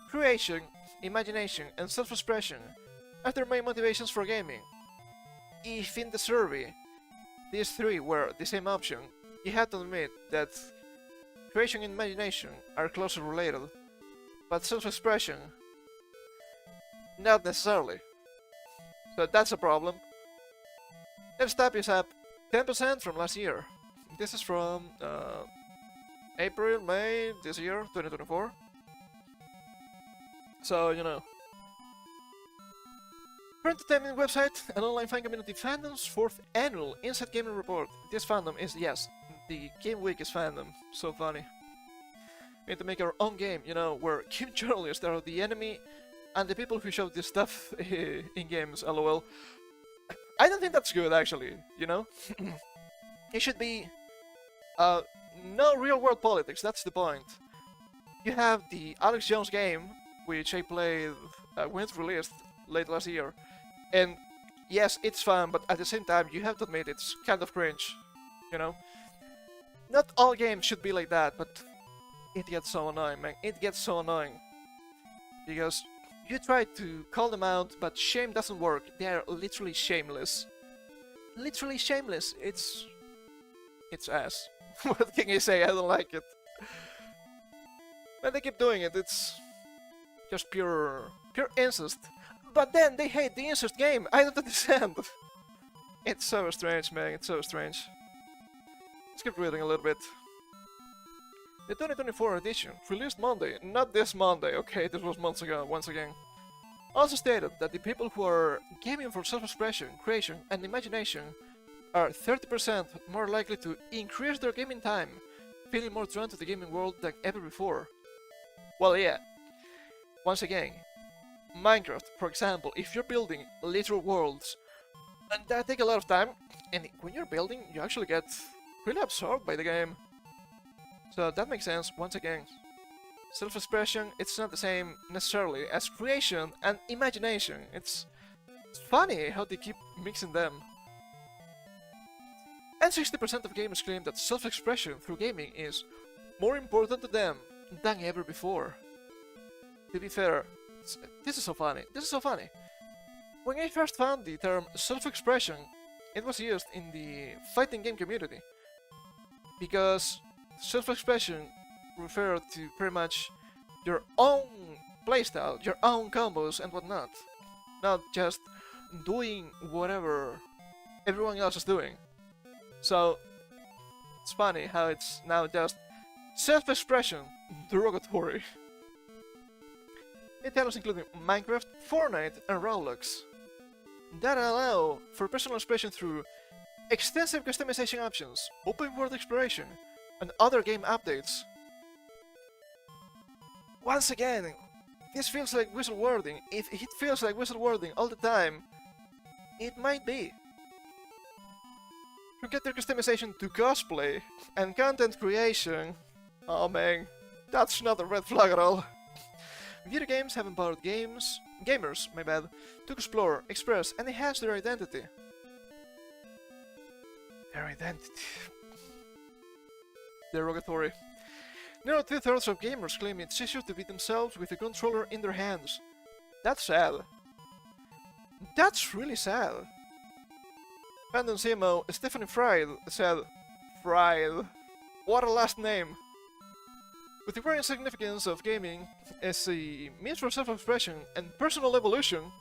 creation, imagination, and self-expression as their main motivations for gaming. If in the survey these three were the same option, you have to admit that creation and imagination are closely related, but self-expression, not necessarily. So that's a problem. Envtubers is up 10% from last year. This is from April, May this year, 2024. So, you know. For entertainment website, an online fan community fandom's 4th annual Inside Gaming Report. This fandom is, yes, the Game Week's fandom. So funny. We need to make our own game, you know, where game journalists are the enemy and the people who show this stuff in games, lol. I don't think that's good, actually, you know? It should be no real-world politics, that's the point. You have the Alex Jones game, which I played when it released late last year. And yes, it's fun, but at the same time, you have to admit it's kind of cringe, you know? Not all games should be like that, but it gets so annoying, man. It gets so annoying. Because you try to call them out, but shame doesn't work. They are literally shameless. Literally shameless. It's ass. What can you say? I don't like it. And they keep doing it, it's just pure incest. But then they hate the incest game, I don't understand. It's so strange, man, it's so strange. Let's keep reading a little bit. The 2024 edition, released Monday, not this Monday, okay, this was months ago, once again, also stated that the people who are gaming for self-expression, creation, and imagination are 30% more likely to increase their gaming time, feeling more drawn to the gaming world than ever before. Well, yeah, once again, Minecraft, for example, if you're building literal worlds, and that take a lot of time, and when you're building, you actually get really absorbed by the game. So that makes sense, once again. Self-expression, it's not the same necessarily as creation and imagination. It's funny how they keep mixing them. And 60% of gamers claim that self-expression through gaming is more important to them than ever before. To be fair, this is so funny, this is so funny. When I first found the term self-expression, it was used in the fighting game community. Because self-expression referred to pretty much your own playstyle, your own combos and whatnot. Not just doing whatever everyone else is doing. So, it's funny how it's now just self-expression, derogatory. In titles including Minecraft, Fortnite, and Roblox that allow for personal expression through extensive customization options, open world exploration, and other game updates. Once again, this feels like whistle wording. If it feels like whistle wording all the time, it might be. From character customization to cosplay and content creation. Oh man, that's not a red flag at all. Video games have empowered gamers, my bad, to explore, express, and enhance their identity. Their identity. Derogatory. Nearly 2/3 of gamers claim it's easier to be themselves with a controller in their hands. That's sad. That's really sad. Fandom CMO Stephanie Fried said, Fried. What a last name. With the growing significance of gaming as a means for self-expression and personal evolution,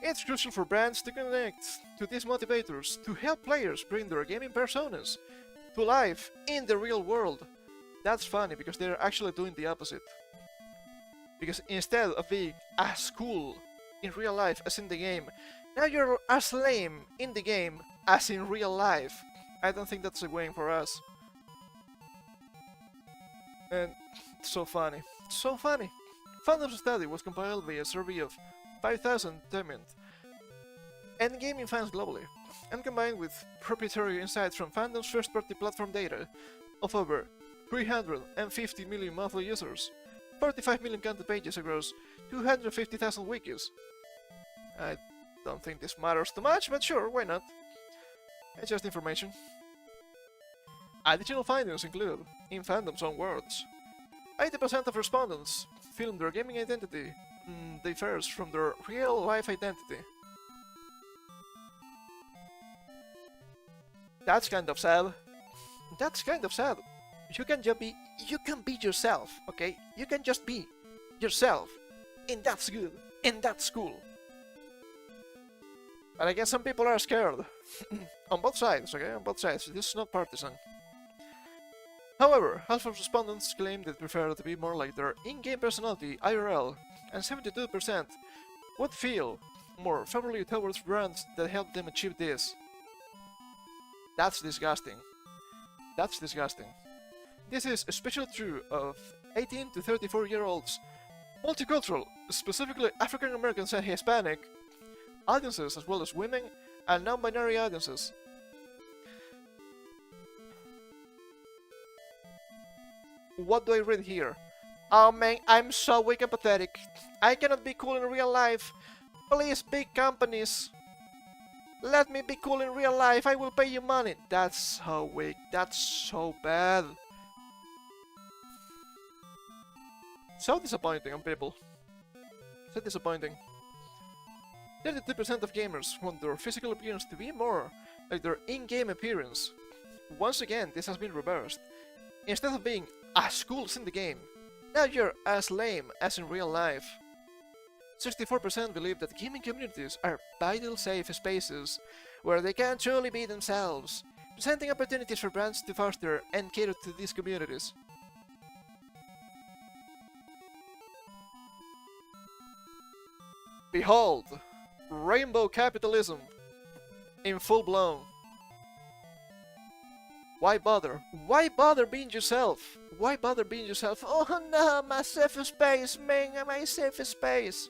it's crucial for brands to connect to these motivators to help players bring their gaming personas to life in the real world. That's funny because they're actually doing the opposite. Because instead of being as cool in real life as in the game, now you're as lame in the game as in real life. I don't think that's a win for us. And it's so funny. So funny. Fandom's study was compiled by a survey of 5,000 determined and gaming fans globally, and combined with proprietary insights from Fandom's first-party platform data of over 350 million monthly users, 45 million content pages across 250,000 wikis. I don't think this matters too much, but sure, why not? It's just information. Additional findings include, in Fandom's own words, 80% of respondents feel their gaming identity differs from their real-life identity. That's kind of sad. That's kind of sad. You can be yourself, okay? You can just be yourself, and that's good, and that's cool. But I guess some people are scared. On both sides, okay? On both sides. This is not partisan. However, half of respondents claim they prefer to be more like their in-game personality, IRL, and 72% would feel more favorably towards brands that help them achieve this. That's disgusting. That's disgusting. This is especially true of 18 to 34-year-olds, multicultural, specifically African Americans and Hispanic audiences, as well as women and non-binary audiences. What do I read here? Oh man, I'm so weak and pathetic. I cannot be cool in real life. Please, big companies. Let me be cool in real life. I will pay you money. That's so weak. That's so bad. So disappointing on people. So disappointing. 32% of gamers want their physical appearance to be more like their in-game appearance. Once again, this has been reversed. Instead of being as cool as in the game, now you're as lame as in real life. 64% believe that gaming communities are vital safe spaces where they can truly be themselves, presenting opportunities for brands to foster and cater to these communities. Behold, rainbow capitalism in full blown. Why bother? Why bother being yourself? Why bother being yourself? Oh no, my safe space, man, my safe space.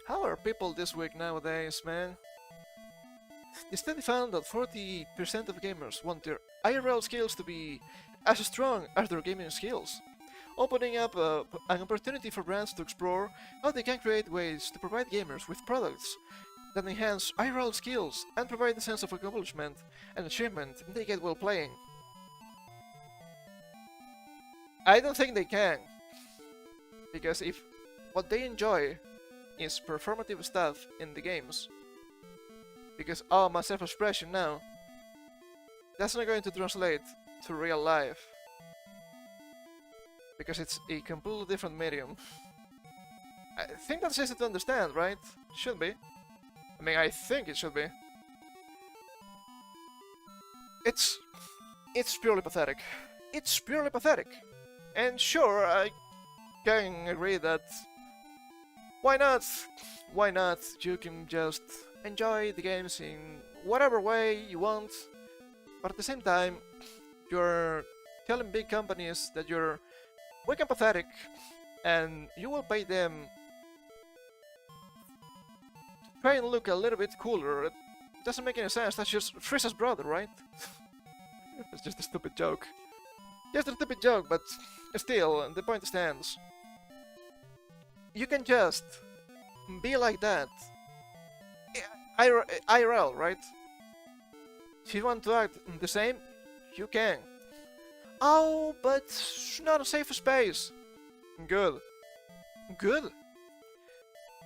How are people this week nowadays, man? The study found that 40% of gamers want their IRL skills to be as strong as their gaming skills, opening up an opportunity for brands to explore how they can create ways to provide gamers with products that enhance IRL skills and provide a sense of accomplishment and achievement they get while playing. I don't think they can, because if what they enjoy is performative stuff in the games, because oh, my self-expression now, that's not going to translate to real life, because it's a completely different medium. I think that's easy to understand, right? Should be. I mean, I think it should be. It's purely pathetic. It's purely pathetic. And sure, I can agree that why not? Why not? You can just enjoy the games in whatever way you want, but at the same time, you're telling big companies that you're weak and pathetic, and you will pay them to try and look a little bit cooler. It doesn't make any sense. That's just Frisa's brother, right? It's just a stupid joke. Just a stupid joke, but still, the point stands. You can just be like that. IRL, right? If you want to act the same, you can. Oh, but not a safe space. Good. Good.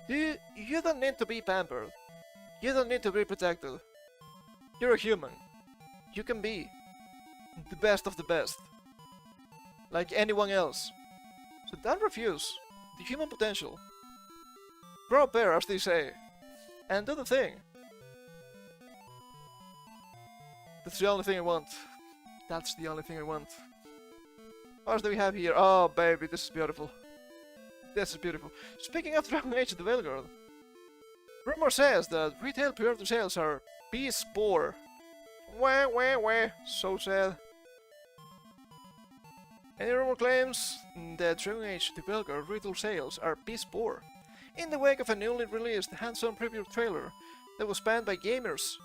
You don't need to be pampered. You don't need to be protected. You're a human. You can be the best of the best. Like anyone else. So don't refuse the human potential. Grow a pair, as they say. And do the thing. That's the only thing I want. That's the only thing I want. What else do we have here? Oh, baby, this is beautiful. This is beautiful. Speaking of Dragon Age the Veilguard, rumor says that retail pre-order sales are piss poor. Wah, wah, wah. So sad. Any rumor claims that Dragon Age the Veilguard retail sales are piss poor in the wake of a newly released hands-on preview trailer that was banned by gamers.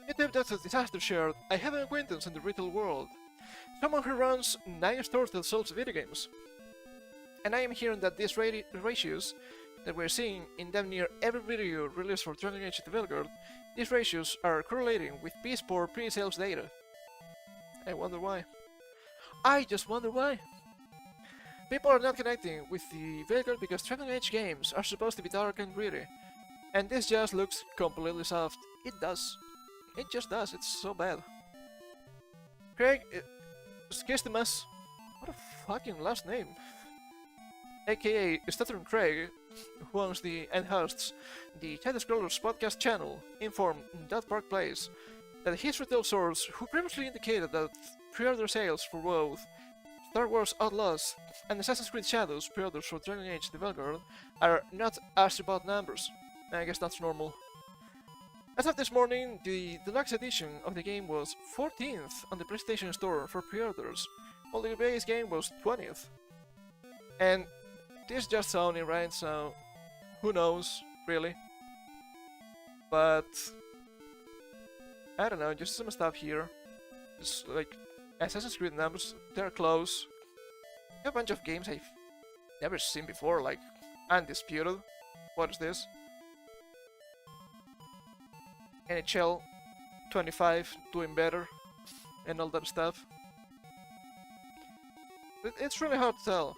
YouTube Dr. Disaster shared, I have an acquaintance in the retail world, someone who runs 9 stores that sells video games. And I am hearing that these ratios that we're seeing in damn near every video released for Dragon Age the Veilguard, these ratios are correlating with piss poor pre-sales data. I wonder why. I just wonder why. People are not connecting with the Veilguard because Dragon Age games are supposed to be dark and gritty, and this just looks completely soft. It does. It just does. It's so bad. Craig Skistimas, what a fucking last name, aka Stuttering Craig, who owns and hosts the Side Scrollers podcast channel, informed Park Place that his retail source, who previously indicated that pre-order sales for both Star Wars Outlaws and Assassin's Creed Shadows pre-orders for Dragon Age the Veilguard are not as about numbers. I guess that's normal. As of this morning, the deluxe edition of the game was 14th on the PlayStation Store for pre-orders, while the base game was 20th. And this is just Sony, right? So who knows, really? But I don't know, just some stuff here. Just like Assassin's Creed numbers, they're close. A bunch of games I've never seen before, like Undisputed. What is this? NHL 25 doing better and all that stuff. It's really hard to tell.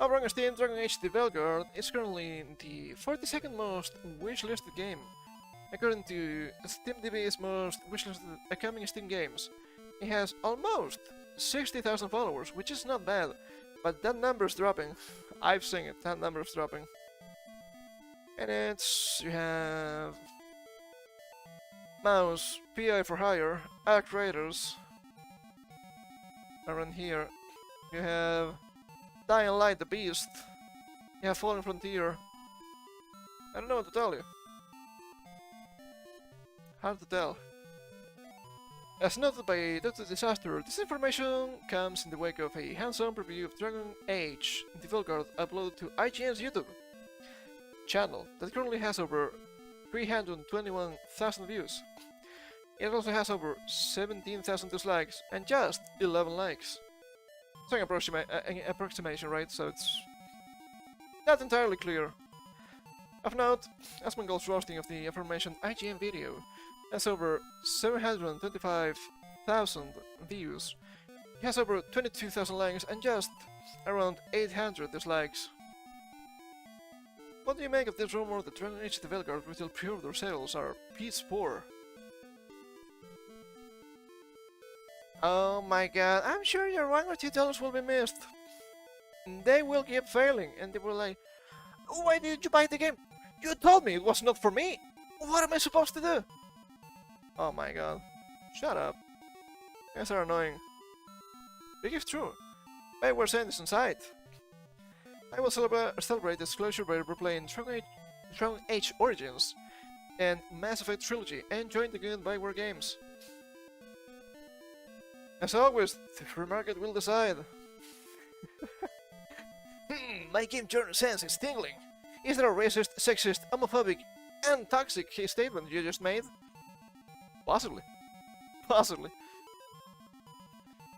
Over on Steam, Dragon Age the Veilguard is currently the 42nd most wish-listed game According to SteamDB's most wishlisted upcoming Steam games, it has almost 60,000 followers, which is not bad, but that number's dropping. I've seen it, that number's dropping. And you have Mouse, PI for Hire, Act Raiders. Around here, you have Dying Light the Beast, you have Fallen Frontier. I don't know what to tell you. Hard to tell. As noted by Dr. Disaster, this information comes in the wake of a hands-on preview of Dragon Age Development uploaded to IGN's YouTube channel that currently has over 321,000 views. It also has over 17,000 dislikes and just 11 likes. It's an approximation, right? So it's not entirely clear. Of note, Asmongold's roasting of the aforementioned IGN video has over 725,000 views. It has over 22,000 likes and just around 800 dislikes. What do you make of this rumor that Dragon Age Development retail pre-order sales are piss poor? Oh my god, I'm sure your $1 or $2 will be missed. They will keep failing, and they will like, why did you buy the game? You told me it was not for me! What am I supposed to do? Oh my god. Shut up. Guys are annoying. Big if true. Bioware saying this inside. I will celebrate this closure by replaying Dragon Age Origins and Mass Effect Trilogy and enjoying the good Bioware games. As always, the free market will decide. My game journal sense is tingling. Is that a racist, sexist, homophobic, and toxic statement you just made? Possibly. Possibly.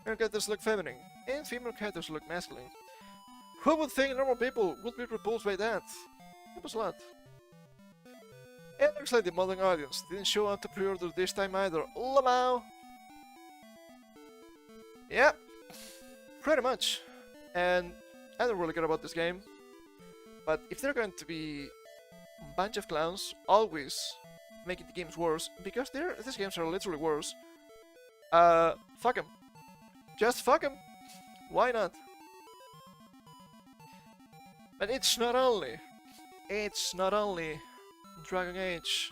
Male characters look feminine, and female characters look masculine. Who would think normal people would be repulsed by that? It was a lot. It looks like the modern audience didn't show up to pre-order this time either. Lamau! Yeah, pretty much. And I don't really care about this game. But if they're going to be a bunch of clowns, always making the games worse, because these games are literally worse, fuck them. Just fuck them. Why not? But it's not only Dragon Age,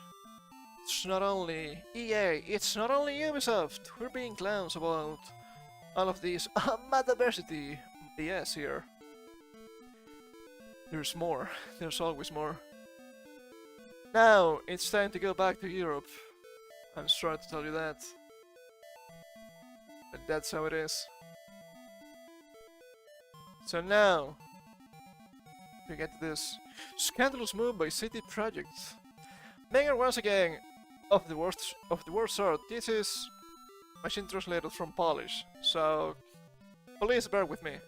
it's not only EA, it's not only Ubisoft. We're being clowns about all of these metaversity BS here. There's more. There's always more. Now, it's time to go back to Europe. I'm sorry to tell you that. But that's how it is. So now, we get to this scandalous move by CD Projekt. Making once again of the worst sort. This is machine translated from Polish, so please bear with me.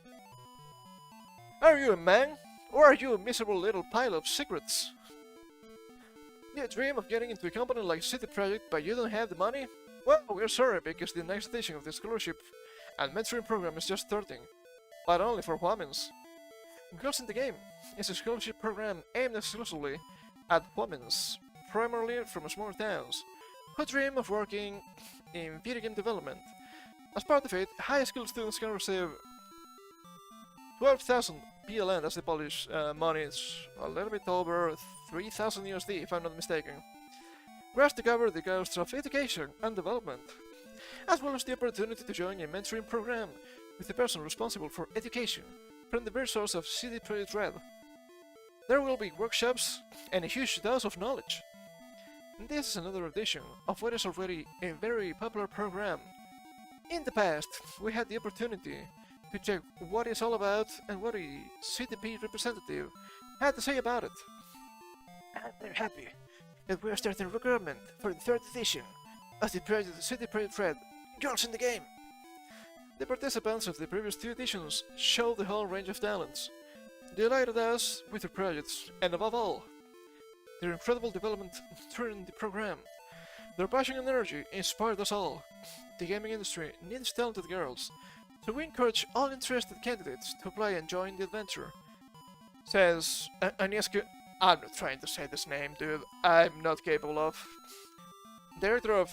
Are you a man? Or are you a miserable little pile of secrets? You dream of getting into a company like CD Projekt, but you don't have the money? Well, we're sorry, because the next edition of the scholarship and mentoring program is just starting, but only for women. Girls in the Game is a scholarship program aimed exclusively at women, primarily from small towns, who dream of working in video game development. As part of it, high school students can receive 12,000 PLN, that's the Polish money, it's a little bit over 3,000 USD if I'm not mistaken. Grants to cover the costs of education and development, as well as the opportunity to join a mentoring program with the person responsible for education from the very source of CD Projekt Red. There will be workshops and a huge dose of knowledge. This is another edition of what is already a very popular program. In the past, we had the opportunity to check what it's all about and what a CDP representative had to say about it. And they're happy that we are starting recruitment for the 3rd edition of the CD Projekt Red Girls in the Game. The participants of the previous 2 editions showed the whole range of talents, delighted us with their projects, and above all, their incredible development during the program. Their passion and energy inspired us all. The gaming industry needs talented girls, so we encourage all interested candidates to apply and join the adventure. Says Agnieszka I'm not trying to say this name, dude. I'm not capable of. Director of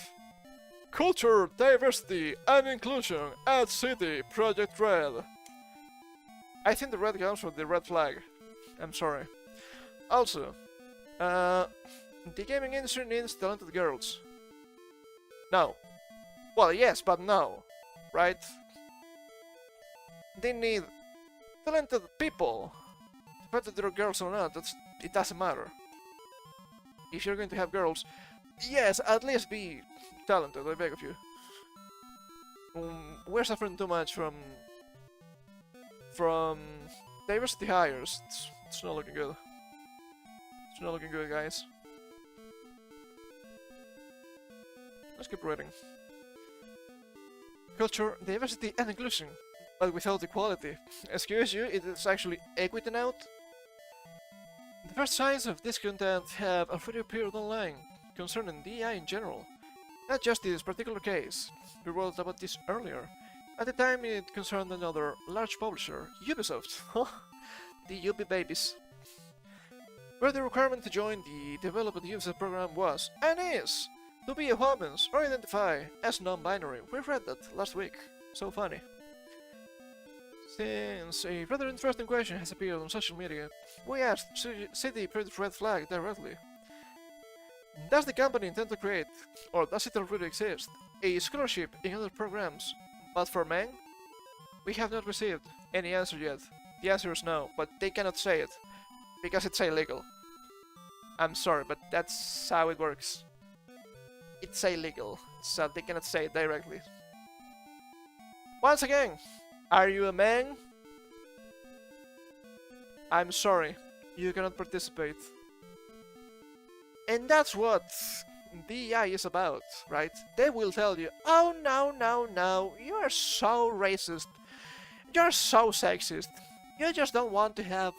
Culture, Diversity, and Inclusion at City Project Red. I think the red comes from the red flag. I'm sorry. Also, the gaming industry needs talented girls. No. Well, yes, but no. Right? They need talented people. Whether they're girls or not, it doesn't matter. If you're going to have girls, yes, at least be talented, I beg of you. We're suffering too much from diversity hires. It's not looking good. It's not looking good, guys. Let's keep reading. Culture, diversity, and inclusion, but without equality. Excuse you, it is actually equity now? The first signs of discontent have already appeared online, concerning de&i in general. Not just this particular case. We wrote about this earlier. At the time it concerned another large publisher, Ubisoft. The Ubi babies. Where the requirement to join the development Ubisoft program was, and is, to be a woman or identify as non-binary. We read that last week. So funny. Since a rather interesting question has appeared on social media, we asked City Project Red Flag directly. Does the company intend to create, or does it already exist, a scholarship in other programs, but for men? We have not received any answer yet. The answer is no, but they cannot say it, because it's illegal. I'm sorry, but that's how it works. It's illegal, so they cannot say it directly. Once again, are you a man? I'm sorry, you cannot participate. And that's what de&i is about, right? They will tell you, oh no, you are so racist, you're so sexist, you just don't want to have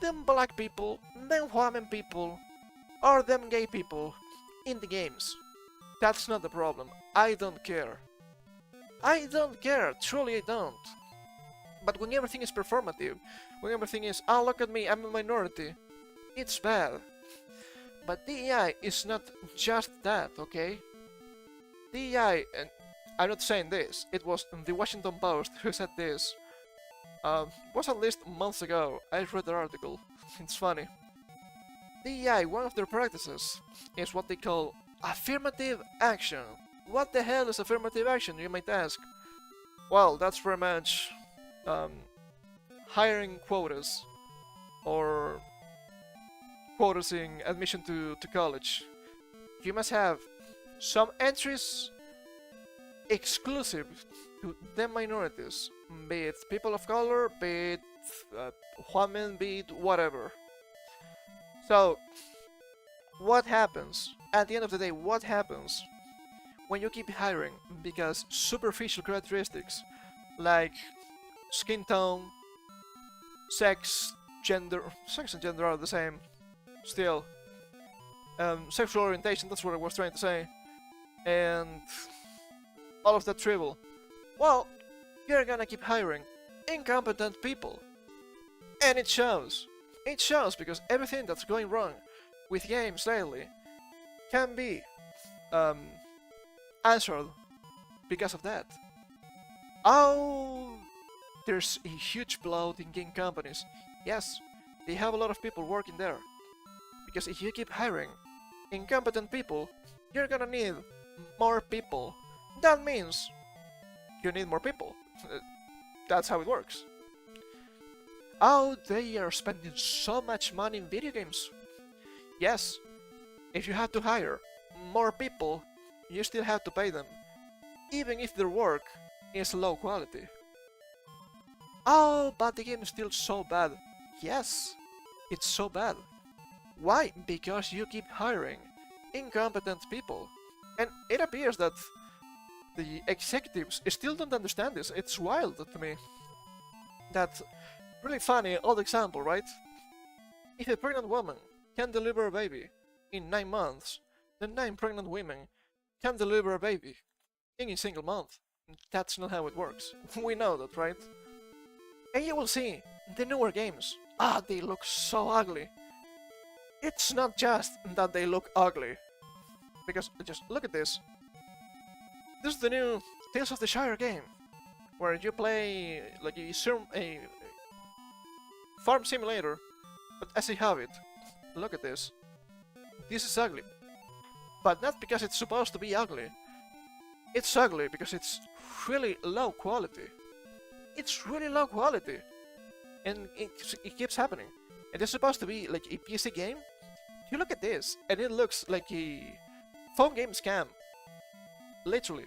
them black people, them women people, or them gay people in the games. That's not the problem. I don't care. I don't care, truly I don't. But when everything is performative, when everything is, oh look at me, I'm a minority, it's bad. But de&i is not just that, okay? de&i, and I'm not saying this, it was the Washington Post who said this. Was at least months ago, I read the article, it's funny. de&i, one of their practices, is what they call affirmative action. What the hell is affirmative action, you might ask? Well, that's pretty much hiring quotas, or quotas in admission to college. You must have some entries exclusive to them minorities, be it people of color, be it women, be it whatever. So, what happens? At the end of the day, what happens when you keep hiring because superficial characteristics like skin tone, sex and gender are the same still, sexual orientation, that's what I was trying to say, and all of that trivial. Well, you're gonna keep hiring incompetent people, and it shows. It shows because everything that's going wrong with games lately can be answered because of that. Oh, there's a huge bloat in game companies. Yes, they have a lot of people working there. Because if you keep hiring incompetent people, you're gonna need more people. That means you need more people. That's how it works. Oh, they are spending so much money in video games. Yes, if you have to hire more people, you still have to pay them, even if their work is low quality. Oh, but the game is still so bad. Yes, it's so bad. Why? Because you keep hiring incompetent people. And it appears that the executives still don't understand this. It's wild to me. That really funny old example, right? If a pregnant woman can deliver a baby in 9 months, then 9 pregnant women can deliver a baby in a single month. That's not how it works. We know that, right? And you will see the newer games. Ah, they look so ugly. It's not just that they look ugly, because just look at this. This is the new Tales of the Shire game, where you play like a farm simulator, but as a habit. Look at this. This is ugly, but not because it's supposed to be ugly. It's ugly because it's really low quality. It's really low quality, and it keeps happening. And it's supposed to be like a PC game. You look at this, and it looks like a phone game scam, literally.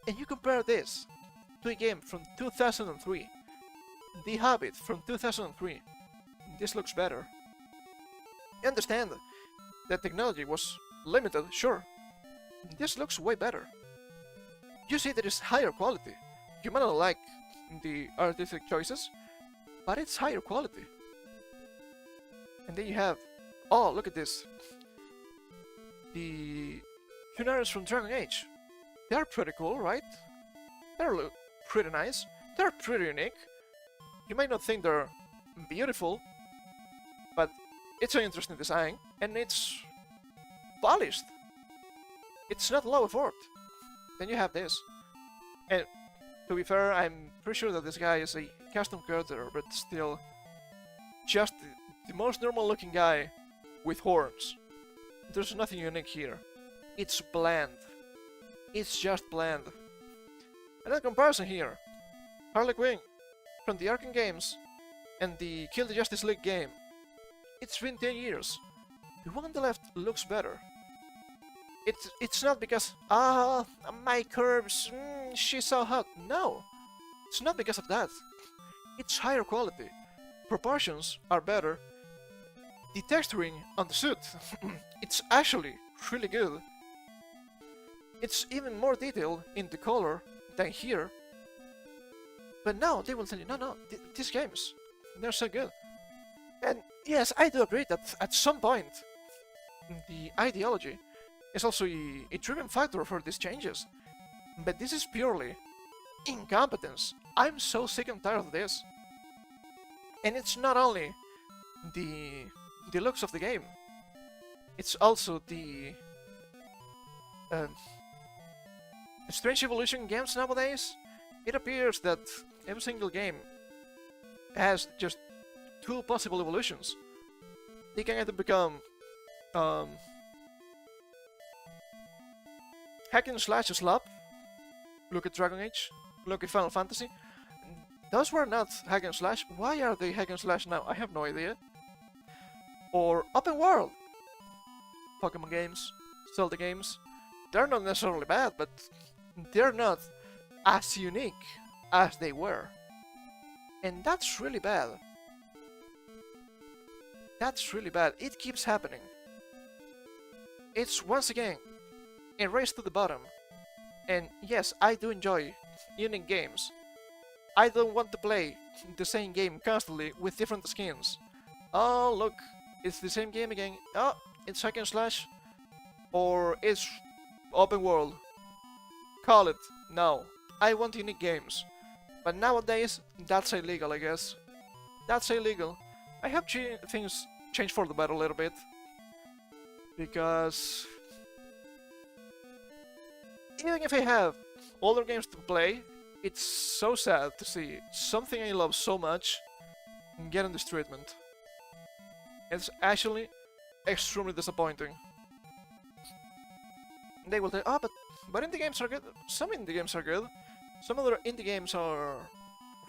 And you compare this to a game from 2003, The Hobbit from 2003. This looks better. I understand that technology was limited, sure. This looks way better. You see that it's higher quality. You might not like the artistic choices, but it's higher quality. And then you have, oh, look at this. The Funerals from Dragon Age. They're pretty cool, right? They're pretty nice. They're pretty unique. You might not think they're beautiful, but it's an interesting design, and it's polished. It's not low effort. Then you have this. And to be fair, I'm pretty sure that this guy is a custom character, but still just the most normal looking guy with horns. There's nothing unique here. It's bland. It's just bland. Another comparison here. Harley Quinn from the Arkham games and the Kill the Justice League game. It's been 10 years. The one on the left looks better. It's not because, my curves, she's so hot. No, it's not because of that. It's higher quality. Proportions are better. The texturing on the suit, it's actually really good. It's even more detailed in the color than here. But now they will tell you, no, these games, they're so good. And yes, I do agree that at some point, the ideology is also a driven factor for these changes. But this is purely incompetence. I'm so sick and tired of this. And it's not only the looks of the game, it's also the strange evolution games nowadays. It appears that every single game has just two possible evolutions. They can either become hack and slash slap. Look at Dragon Age. Look at Final Fantasy. Those were not hack and slash. Why are they hack and slash now? I have no idea. Or open world. Pokemon games, Zelda games. They're not necessarily bad, but they're not as unique as they were. And that's really bad. That's really bad. It keeps happening. It's once again a race to the bottom. And yes, I do enjoy unique games. I don't want to play the same game constantly with different skins. Oh, look, it's the same game again. Oh, it's hack and slash. Or it's open world. Call it. No. I want unique games. But nowadays, that's illegal, I guess. That's illegal. I hope things change for the better a little bit. Because even if I have older games to play, it's so sad to see something I love so much getting this treatment. It's actually extremely disappointing. They will say, oh, but indie games are good. Some indie games are good. Some other indie games are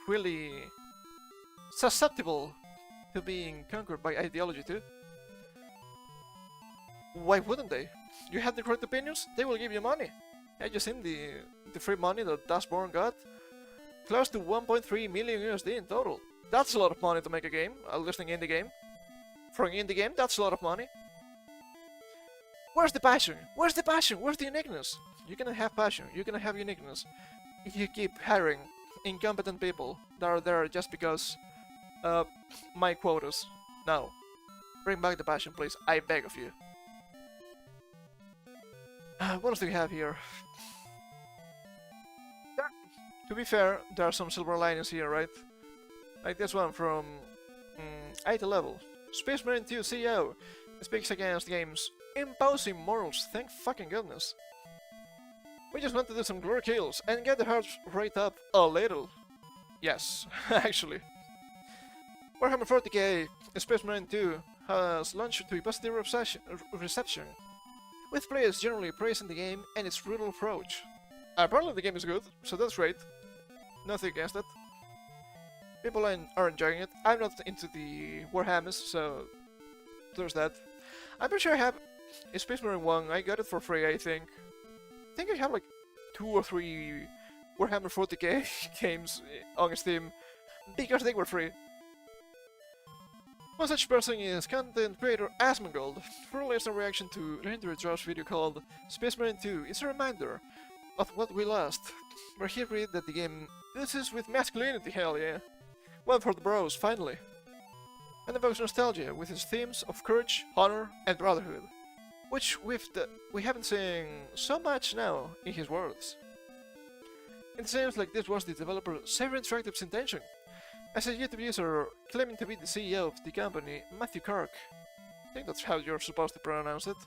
really susceptible to being conquered by ideology too. Why wouldn't they? You have the correct opinions, they will give you money. Have you seen the free money that Dashborn got? Close to 1.3 million USD in total. That's a lot of money to make a game, a listing indie game. For an indie game, that's a lot of money. Where's the passion? Where's the passion? Where's the uniqueness? You're gonna have passion, you're gonna have uniqueness. If you keep hiring incompetent people that are there just because my quotas. No. Bring back the passion, please. I beg of you. What else do we have here? To be fair, there are some silver linings here, right? Like this one from 80 level. Space Marine 2 CEO. speaks against games imposing morals, thank fucking goodness. We just want to do some glory kills and get the heart rate up a little. Yes, actually. Warhammer 40k Space Marine 2 has launched to a positive reception, with players generally praising the game and its brutal approach. Apparently the game is good, so that's great. Nothing against it. People are enjoying it. I'm not into the Warhammers, so there's that. I'm pretty sure I have a Space Marine 1. I got it for free, I think. I think I have like 2 or 3 Warhammer 40k games on Steam because they were free. One such person is content creator Asmongold, who released a reaction to Legendary Draw's video called Space Marine 2 is a reminder of what we lost, where he read that the game oozes with masculinity, hell yeah. One for the bros, finally. And evokes nostalgia with its themes of courage, honor, and brotherhood, which we haven't seen so much now in his words. It seems like this was the developer Saber Interactive's intention, as a YouTube user claiming to be the CEO of the company, Matthew Kirk, I think that's how you're supposed to pronounce it,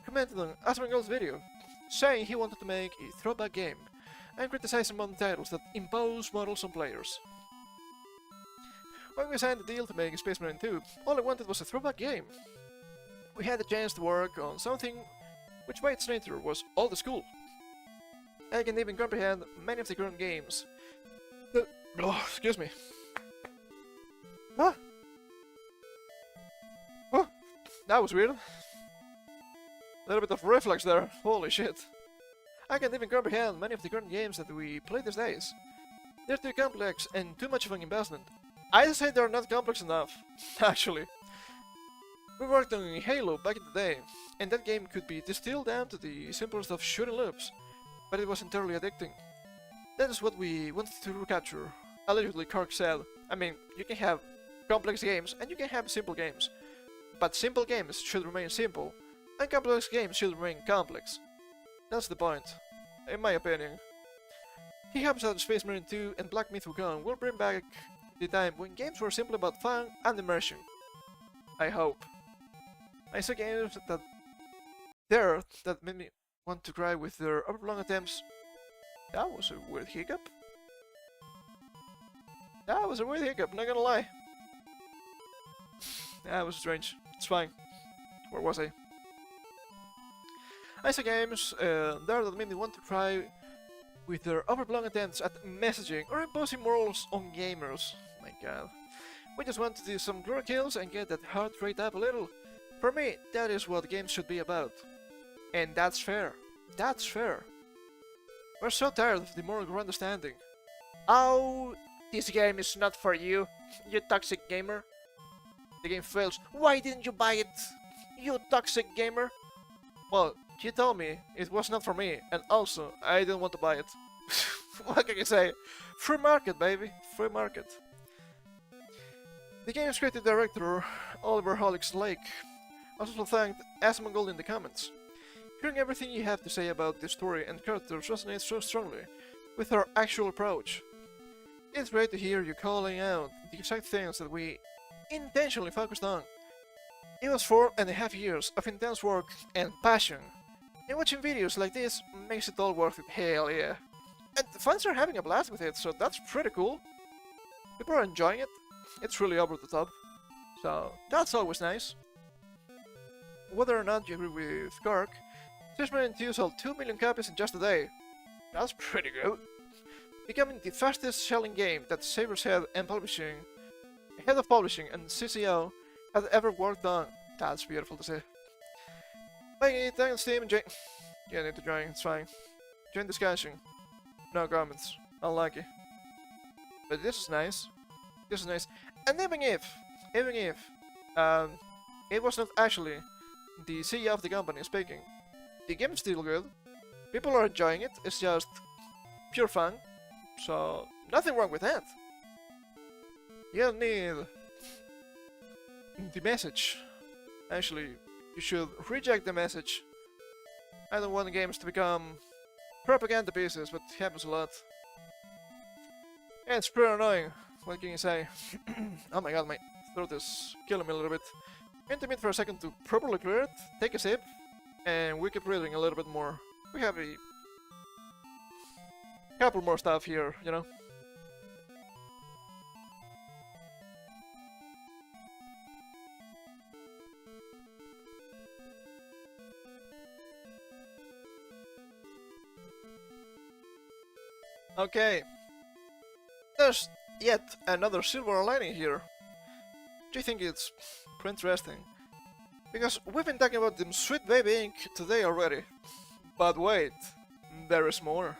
commented on Asmongold's video, saying he wanted to make a throwback game, and criticizing modern titles that impose models on players. When we signed the deal to make Space Marine 2, all I wanted was a throwback game. We had a chance to work on something which by its nature was old school. I can even comprehend many of the current games. Excuse me. Ah! Oh, that was weird. A little bit of reflex there, holy shit. I can't even comprehend many of the current games that we play these days. They're too complex and too much of an investment. I'd say they're not complex enough, actually. We worked on Halo back in the day, and that game could be distilled down to the simplest of shooting loops, but it was entirely addicting. That is what we wanted to recapture, allegedly Kirk said. I mean, you can have complex games and you can have simple games, but simple games should remain simple, and complex games should remain complex. That's the point, in my opinion. He hopes that Space Marine 2 and Black Myth Wukong will bring back the time when games were simply about fun and immersion. I hope. I saw games that made me want to cry with their overlong attempts. That was a weird hiccup. That was a weird hiccup, not gonna lie. That was strange. It's fine. Where was I? I saw games there that made me want to cry with their overblown attempts at messaging or imposing morals on gamers. My god. We just want to do some glory kills and get that heart rate up a little. For me, that is what games should be about. And that's fair. That's fair. We're so tired of the moral understanding. Oh, this game is not for you, you toxic gamer. The game fails. Why didn't you buy it, you toxic gamer? Well, you told me it was not for me, and also, I didn't want to buy it. What can I say? Free market, baby. Free market. The game's creative director, Oliver Holix Lake, also thanked Asmongold in the comments. Hearing everything you have to say about the story and characters resonates so strongly with our actual approach. It's great to hear you calling out the exact things that we intentionally focused on. It was 4.5 years of intense work and passion, and watching videos like this makes it all worth it, hell yeah. And the fans are having a blast with it, so that's pretty cool. People are enjoying it. It's really over the top, so that's always nice. Whether or not you agree with Kirk, Space Marine 2 sold 2 million copies in just a day. That's pretty good. Becoming the fastest selling game that Saber's head of publishing and CCO had ever worked on. That's beautiful to see. Buying it on Steam and join. You need to join, it's fine. Join discussion. No comments. Unlucky. But this is nice. This is nice. And even if it was not actually the CEO of the company speaking, the game is still good. People are enjoying it. It's just pure fun. So nothing wrong with that. You don't need the message. Actually, you should reject the message. I don't want games to become propaganda pieces, but it happens a lot. And it's pretty annoying. What can you say? Oh my god, my throat is killing me a little bit. Going to meet for a second to properly clear it, take a sip, and we keep reading a little bit more. We have a couple more stuff here, you know. Okay. There's yet another silver lining here. Do you think it's pretty interesting? Because we've been talking about them Sweet Baby Ink today already. But wait, there is more.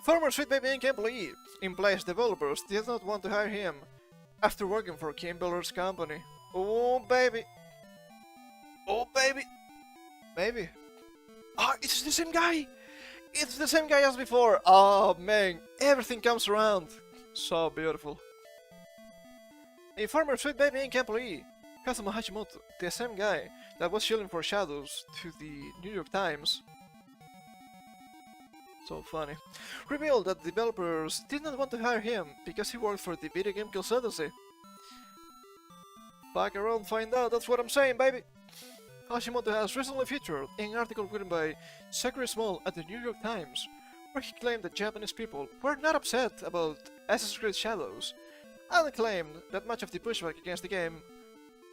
Former Sweet Baby Ink employee implies developers did not want to hire him after working for Kim Beller's company. Oh baby. Oh baby. Maybe. Ah, it's the same guy! It's the same guy as before! Oh man, everything comes around. So beautiful. A former Sweet Baby Inc. employee, Kazuma Hashimoto, the same guy that was shilling for shadows to the New York Times. So funny. Revealed that developers did not want to hire him because he worked for the video game consultancy. Fuck around, find out, that's what I'm saying, baby! Hashimoto has recently featured in an article written by Zachary Small at the New York Times, where he claimed that Japanese people were not upset about Assassin's Creed Shadows, and claimed that much of the pushback against the game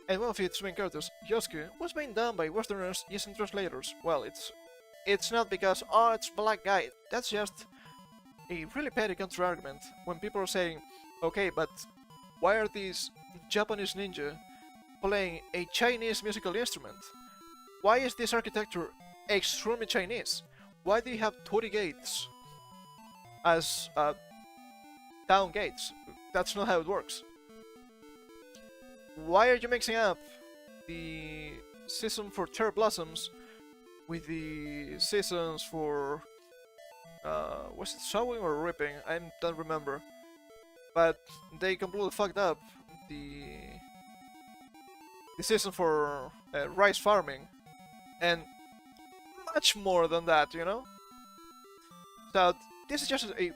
and one of its main characters, Yosuke, was being done by Westerners using translators. Well, it's not because, oh, it's black guy, that's just a really petty counter-argument when people are saying, okay, but why are these Japanese ninja playing a Chinese musical instrument? Why is this architecture extremely Chinese? Why do you have 20 gates as town gates? That's not how it works. Why are you mixing up the season for cherry blossoms with the seasons for was it sowing or reaping? I don't remember. But they completely fucked up the season for rice farming and much more than that, you know? So this is just a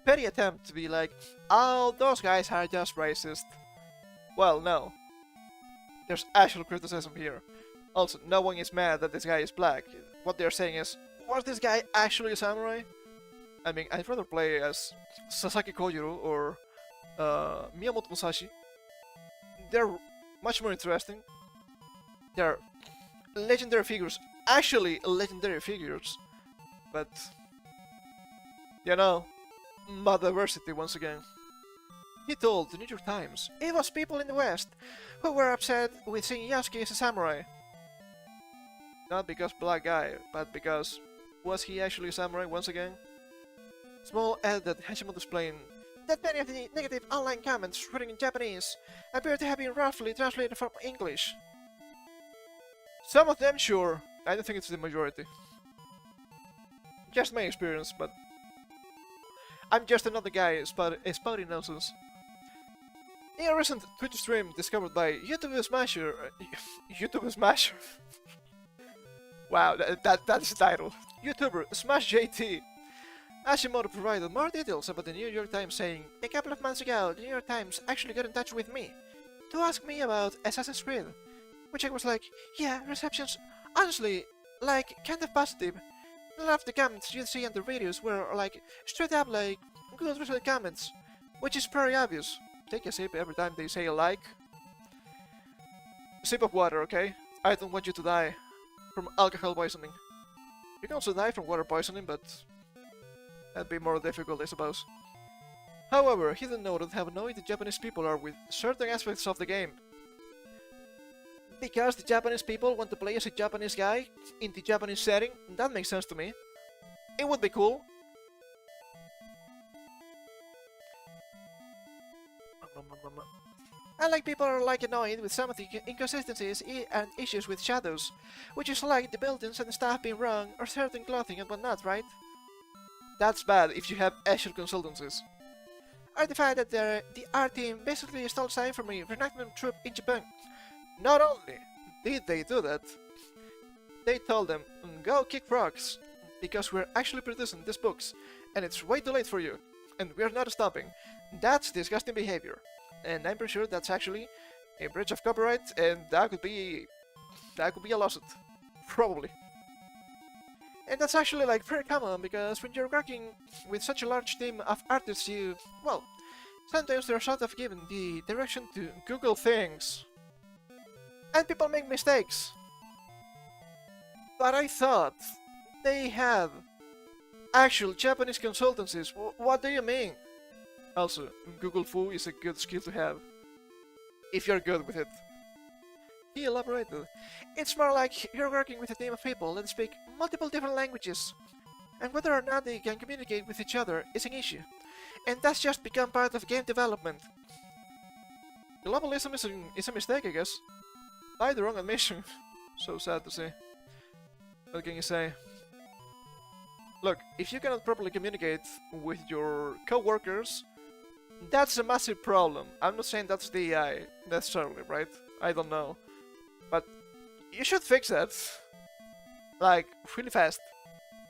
petty attempt to be like, oh, those guys are just racist. Well, no. There's actual criticism here. Also, no one is mad that this guy is black. What they're saying is, was this guy actually a samurai? I mean, I'd rather play as Sasaki Kojiro or Miyamoto Musashi. They're much more interesting. They're legendary figures, actually legendary figures, but you know, diversity once again. He told the New York Times it was people in the West who were upset with seeing Yasuke as a samurai. Not because black guy, but because was he actually a samurai once again? Small added that Hashimoto's playing that many of the negative online comments written in Japanese appear to have been roughly translated from English. Some of them, sure. I don't think it's the majority. Just my experience, but I'm just another guy spouting nonsense. In a recent Twitch stream discovered by YouTube Smasher... YouTube Smasher? Wow, that's the title. YouTuber Smash JT. Hashimoto provided more details about the New York Times, saying, a couple of months ago, the New York Times actually got in touch with me to ask me about Assassin's Creed. Which I was like, yeah, receptions, honestly, like, kind of positive. A lot of the comments you see on the videos were, like, straight up, like, good recent comments. Which is very obvious. Take a sip every time they say a like. Sip of water, okay? I don't want you to die from alcohol poisoning. You can also die from water poisoning, but that'd be more difficult, I suppose. However, he didn't know that how annoyed the Japanese people are with certain aspects of the game. Because the Japanese people want to play as a Japanese guy in the Japanese setting, that makes sense to me. It would be cool. Unlike people are like annoyed with some of the inconsistencies and issues with shadows, which is like the buildings and stuff being wrong or certain clothing and whatnot, right? That's bad if you have actual consultancies. Or the fact that the art team basically stole time from a reenactment troupe in Japan. Not only did they do that, they told them, go kick rocks, because we're actually producing these books, and it's way too late for you, and we're not stopping. That's disgusting behavior, and I'm pretty sure that's actually a breach of copyright, and that could be a lawsuit, probably. And that's actually like pretty common because when you're working with such a large team of artists, well, sometimes they're sort of given the direction to Google things, and people make mistakes. But I thought they had actual Japanese consultancies. What do you mean? Also, Google Fu is a good skill to have, if you're good with it. He elaborated. It's more like you're working with a team of people that speak multiple different languages, and whether or not they can communicate with each other is an issue, and that's just become part of game development. Globalism is a mistake, I guess. By the wrong admission. So sad to say. What can you say? Look, if you cannot properly communicate with your co-workers, that's a massive problem. I'm not saying that's de&i necessarily, right? I don't know. But you should fix that. Like, really fast.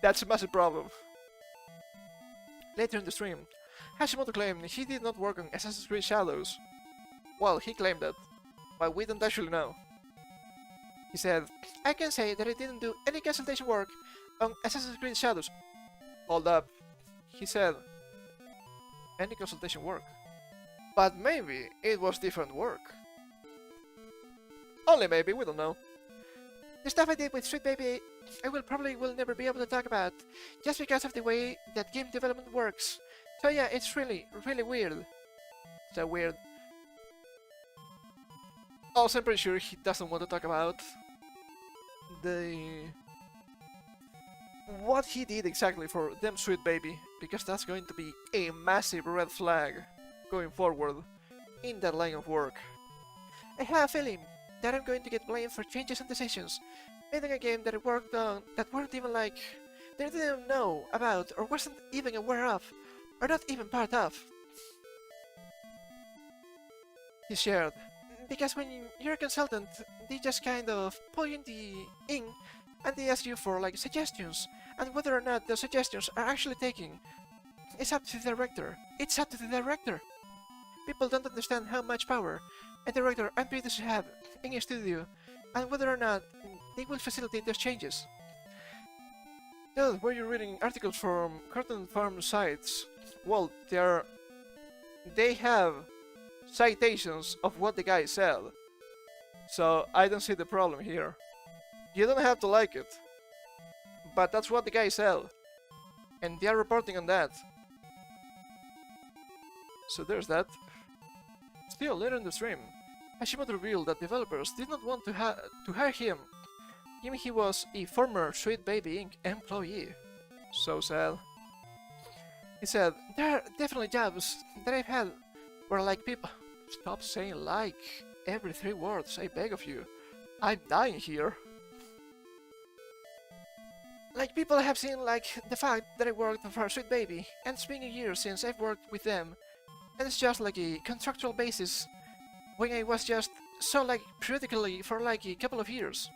That's a massive problem. Later in the stream, Hashimoto claimed he did not work on Assassin's Creed Shadows. Well, he claimed that, but we don't actually know. He said, I can say that I didn't do any consultation work on Assassin's Creed Shadows. Hold up. He said, any consultation work. But maybe it was different work. Only maybe, we don't know. The stuff I did with Sweet Baby, I probably will never be able to talk about, just because of the way that game development works. So yeah, it's really weird. So weird. Also, I'm pretty sure he doesn't want to talk about what he did exactly for them Sweet Baby, because that's going to be a massive red flag going forward in that line of work. I have a feeling that I'm going to get blamed for changes and decisions made in a game that I worked on that weren't even like they didn't know about or wasn't even aware of or not even part of. He shared, because when you're a consultant, they just kind of pull you in and they ask you for like suggestions, and whether or not those suggestions are actually taken, it's up to the director. It's up to the director. People don't understand how much power a director and producer have in a studio, and whether or not they will facilitate those changes. Dude, were you reading articles from Cartoon Farm sites? Well, they have citations of what the guy said, so I don't see the problem here. You don't have to like it, but that's what the guy said, and they are reporting on that. So there's that. Still, later in the stream, Hashimoto revealed that developers did not want to hire him, given he was a former Sweet Baby Inc. employee. So sad. He said, there are definitely jobs that I've had where like people... Stop saying like every 3 words, I beg of you. I'm dying here. Like people have seen like the fact that I worked for Sweet Baby, and it's been a year since I've worked with them, and it's just like a contractual basis when I was just so like periodically for like a couple of years.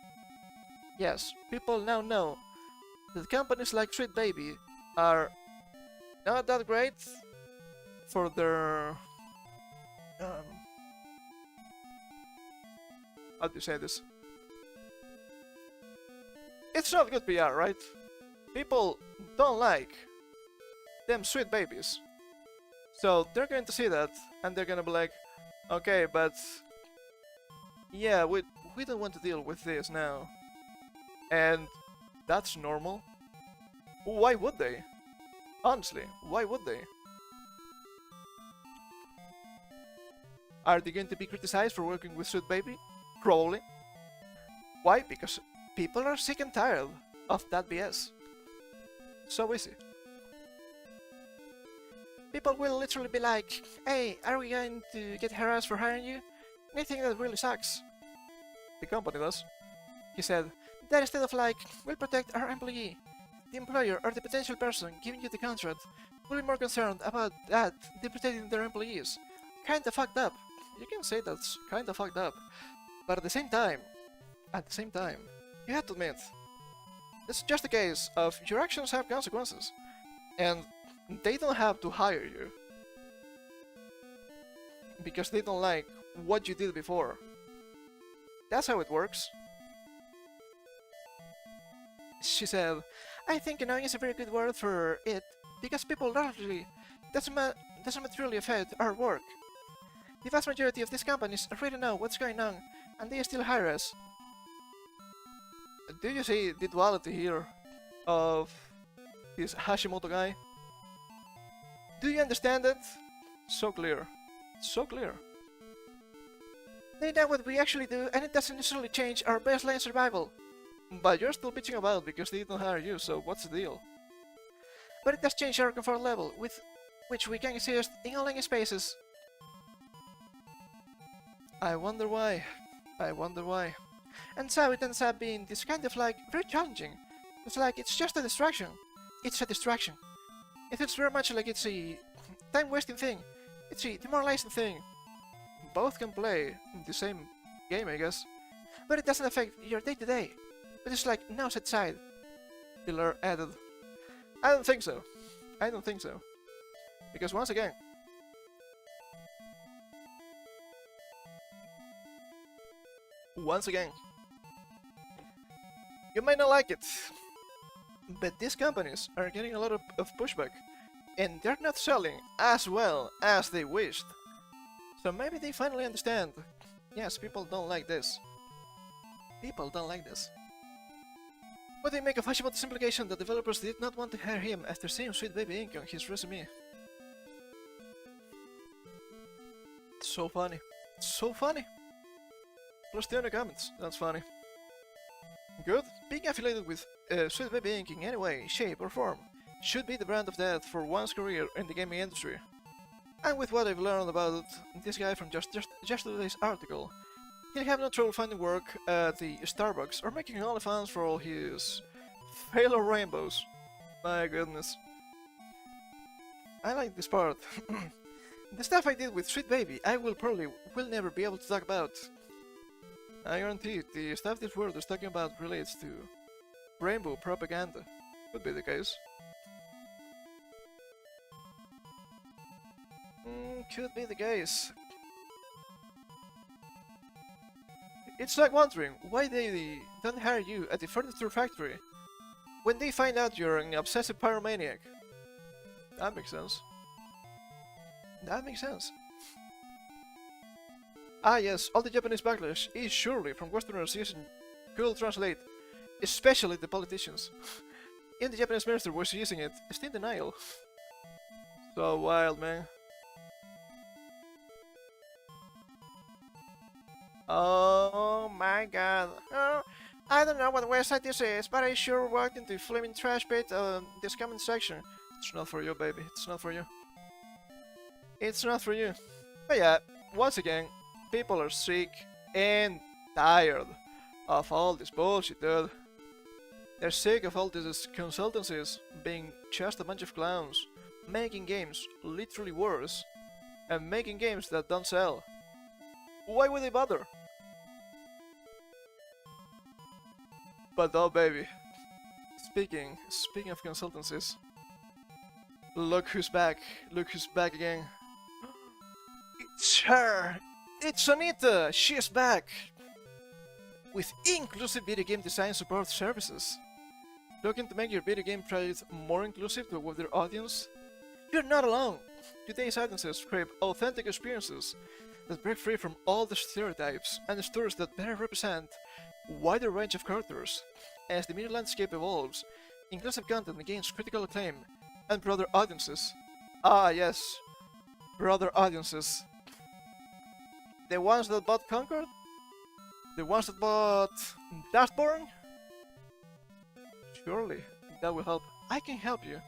Yes, people now know that companies like Sweet Baby are not that great for their how do you say this? It's not good PR, right? People don't like them Sweet Babies. So they're going to see that and they're gonna be like, okay, but yeah, we don't want to deal with this now. And that's normal. Why would they? Honestly, why would they? Are they going to be criticized for working with Sweet Baby? Probably. Why? Because people are sick and tired of that BS. So easy. People will literally be like, hey, are we going to get harassed for hiring you? And I think that really sucks. The company does. He said, that instead of like, we'll protect our employee, the employer or the potential person giving you the contract will be more concerned about that than protecting their employees. Kinda fucked up. You can say that's kinda fucked up. But at the same time, you have to admit, it's just a case of your actions have consequences, and they don't have to hire you because they don't like what you did before. That's how it works. She said, I think annoying is a very good word for it, because people largely doesn't materially affect our work. The vast majority of these companies already know what's going on, and they still hire us. Do you see the duality here of this Hashimoto guy? Do you understand it? So clear. So clear. They know what we actually do, and it doesn't necessarily change our baseline survival. But you're still bitching about because they don't hire you, so what's the deal? But it does change our comfort level, with which we can exist in online spaces. I wonder why. I wonder why. And so it ends up being this kind of like very challenging. It's like it's just a distraction. It's a distraction. It feels very much like it's a time-wasting thing. It's a demoralizing thing. Both can play the same game, I guess. But it doesn't affect your day-to-day. But it's like now set aside. Pillar added. I don't think so. I don't think so. Because once again, you might not like it, but these companies are getting a lot of pushback, and they're not selling as well as they wished. So maybe they finally understand. Yes, people don't like this. People don't like this. What do you make of Hashimoto's implication that developers did not want to hire him after seeing Sweet Baby Ink on his resume? It's so funny. It's so funny. Plus 200 comments. That's funny. Good. Being affiliated with Sweet Baby Ink in any way, shape or form should be the brand of death for one's career in the gaming industry. And with what I've learned about this guy from just today's article, he'll have no trouble finding work at the Starbucks or making OnlyFans for all his failure rainbows. My goodness. I like this part. The stuff I did with Sweet Baby, I will never be able to talk about. I guarantee the stuff this world is talking about relates to rainbow propaganda. Could be the case. Could be the case. It's like wondering why they don't hire you at the furniture factory when they find out you're an obsessive pyromaniac. That makes sense. That makes sense. Ah yes, all the Japanese backlash is surely from Westerners using Google Translate, especially the politicians. Even the Japanese minister was using it, still in denial. So wild, man. Oh my god. Oh, I don't know what website this is, but I sure walked into the flaming trash pit on this comment section. It's not for you, baby. It's not for you. It's not for you. But yeah, once again, people are sick and tired of all this bullshit, dude. They're sick of all these consultancies being just a bunch of clowns, making games literally worse, and making games that don't sell. Why would they bother? But oh baby, speaking of consultancies, look who's back again. It's her! It's Anita! She's back! With inclusive video game design support services. Looking to make your video game project more inclusive to a wider audience? You're not alone! Today's audiences crave authentic experiences that break free from all the stereotypes and the stories that better represent a wider range of characters. As the media landscape evolves, inclusive content gains critical acclaim and broader audiences. Ah yes, broader audiences. The ones that bought Concord? The ones that bought Dustborn? Surely, that will help. I can help you.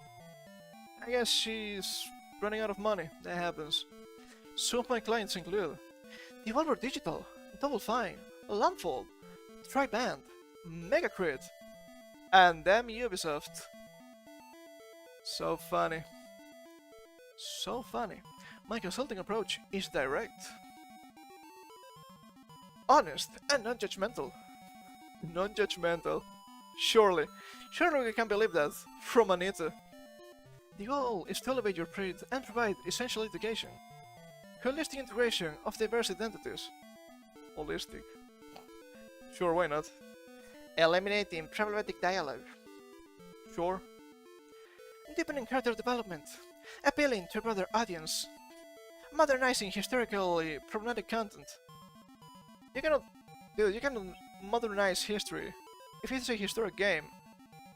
I guess she's running out of money, that happens. Some of my clients include Devolver Digital, Double Fine, Landfold, Triband, Megacrit, and damn Ubisoft. So funny. So funny. My consulting approach is direct, honest, and non-judgmental. Non-judgmental. Surely we can believe that from Anita. The goal is to elevate your project and provide essential education. Holistic integration of diverse identities. Holistic. Sure, why not? Eliminating problematic dialogue. Sure. Deepening character development. Appealing to a broader audience. Modernizing historically problematic content. You cannot modernize history. If it's a historic game,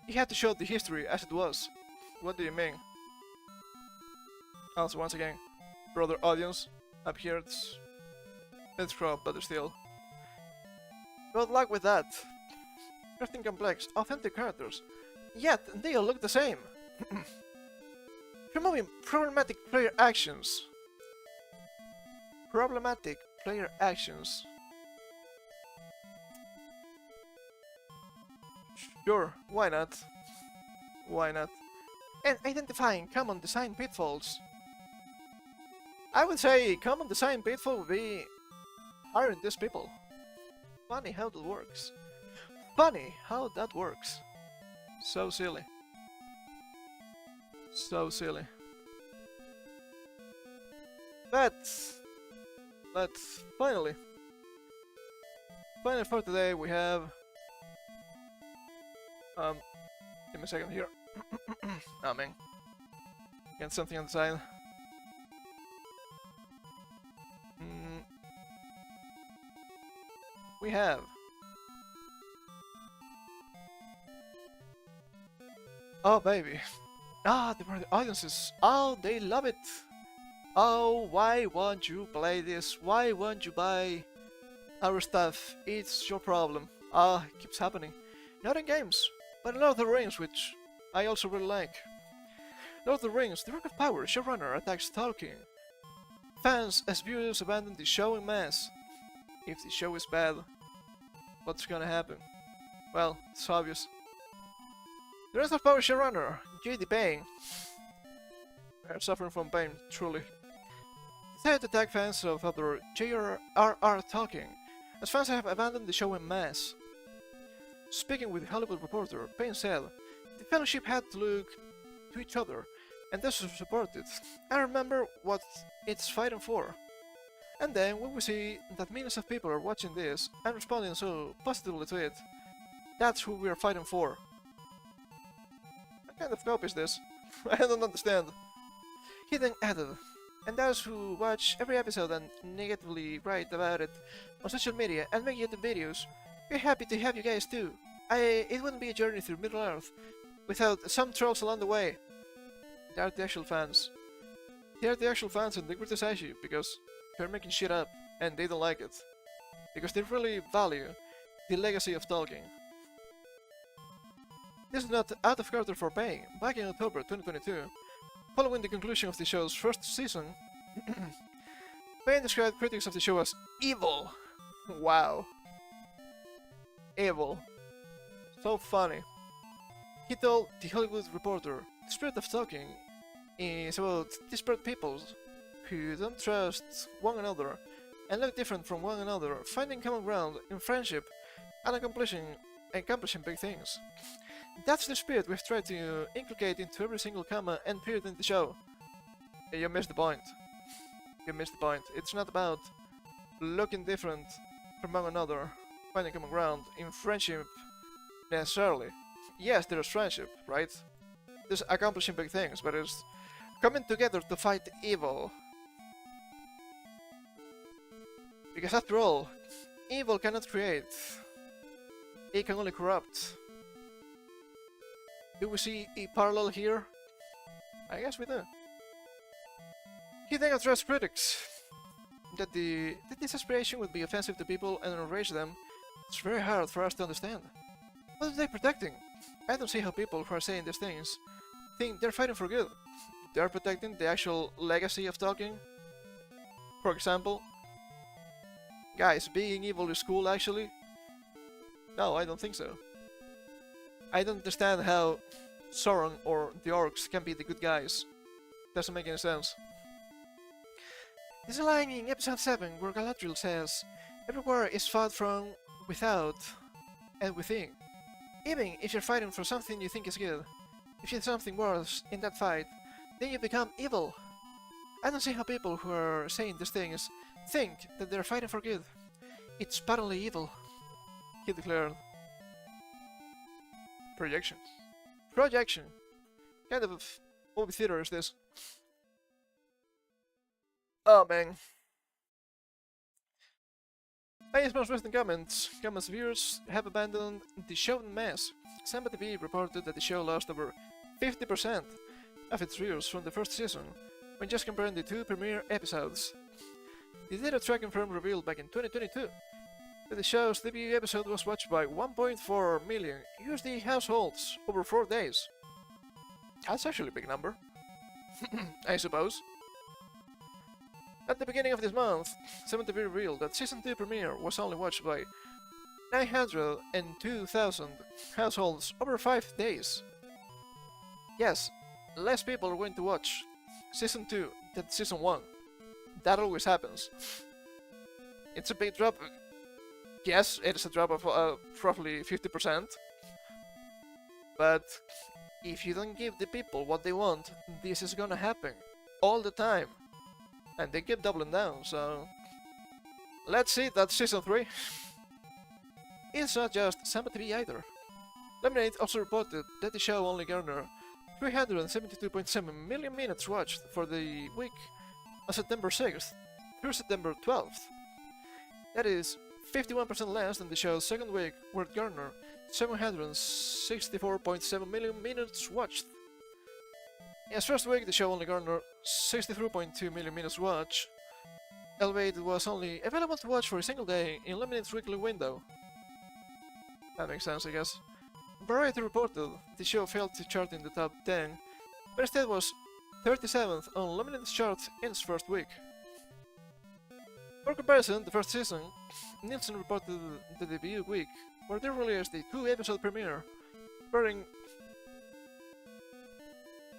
you have to show the history as it was. What do you mean? Also, once again, broader audience. Up here it's crop, but still. Good luck with that. Crafting complex, authentic characters. Yet they all look the same. Removing problematic player actions. Problematic player actions. Sure, why not? Why not? And identifying common design pitfalls. I would say common design pitfall would be hiring these people. Funny how that works. Funny how that works. So silly. So silly. But finally for today we have give me a second here. Oh man. Get something on the side. We have oh baby. Ah, the audiences. Oh, they love it. Oh, why won't you play this? Why won't you buy our stuff? It's your problem. Ah, it keeps happening. Not in games, but in Lord of the Rings, which I also really like. Lord of the Rings, the Ring of Power showrunner attacks Tolkien. Fans as viewers abandon the show en masse. If the show is bad, what's gonna happen? Well, it's obvious. The Ring of Power showrunner, de&i, are suffering from pain, truly. Decided to attack fans of other J.R.R. Tolkien, as fans have abandoned the show en masse. Speaking with Hollywood Reporter, Payne said, the fellowship had to look to each other, and thus support it, and remember what it's fighting for. And then, when we see that millions of people are watching this, and responding so positively to it, that's who we are fighting for. What kind of cop is this? I don't understand. He then added, and those who watch every episode and negatively write about it on social media and make YouTube videos, we're happy to have you guys too. It wouldn't be a journey through Middle Earth without some trolls along the way. They are the actual fans. They are the actual fans and they criticize you because you're making shit up and they don't like it. Because they really value the legacy of Tolkien. This is not out of character for Payne. Back in October 2022, following the conclusion of the show's first season, Payne described critics of the show as evil. Wow. Evil. So funny. He told The Hollywood Reporter, the spirit of Tolkien is about disparate peoples who don't trust one another and look different from one another, finding common ground in friendship and accomplishing big things. That's the spirit we've tried to inculcate into every single comma and period in the show. You missed the point. You missed the point. It's not about looking different from one another, finding common ground in friendship necessarily. Yes, there's friendship, right? There's accomplishing big things, but it's coming together to fight evil. Because after all, evil cannot create. It can only corrupt. Do we see a parallel here? I guess we do. He then addressed critics that this aspiration would be offensive to people and enrage them. It's very hard for us to understand. What are they protecting? I don't see how people who are saying these things think they're fighting for good. They're protecting the actual legacy of Tolkien. For example, guys, being evil is cool actually? No, I don't think so. I don't understand how Sauron or the orcs can be the good guys. Doesn't make any sense. There's a line in episode 7 where Galadriel says, every war is fought from without and within. Even if you're fighting for something you think is good, if you do something worse in that fight, then you become evil. I don't see how people who are saying these things think that they're fighting for good. It's patently evil, he declared. Projection. Projection. Kind of movie theater is this. Oh man. Its most recent comments viewers have abandoned the show en masse. Samba TV reported that the show lost over 50% of its viewers from the first season, when just comparing the two premiere episodes. The data tracking firm revealed back in 2022 that the show's debut episode was watched by 1.4 million USD households over 4 days. That's actually a big number, I suppose. At the beginning of this month, Samba TV revealed that Season 2 premiere was only watched by 902,000 households over 5 days. Yes, less people are going to watch Season 2 than Season 1. That always happens. It's a big drop. Yes, it is a drop of roughly 50%. But if you don't give the people what they want, this is gonna happen all the time. And they keep doubling down, so let's see that Season 3. It's not just Samba TV either. Lemonade also reported that the show only garnered 372.7 million minutes watched for the week on September 6th through September 12th. That is 51% less than the show's second week, where it garnered 764.7 million minutes watched. In its first week, the show only garnered 63.2 million minutes watched, albeit it was only available to watch for a single day in Lemonade's weekly window. That makes sense, I guess. Variety reported the show failed to chart in the top 10, but instead was 37th on Lemonade's chart in its first week. For comparison, the first season, Nielsen reported the debut week, where they released the 2-episode premiere, bearing...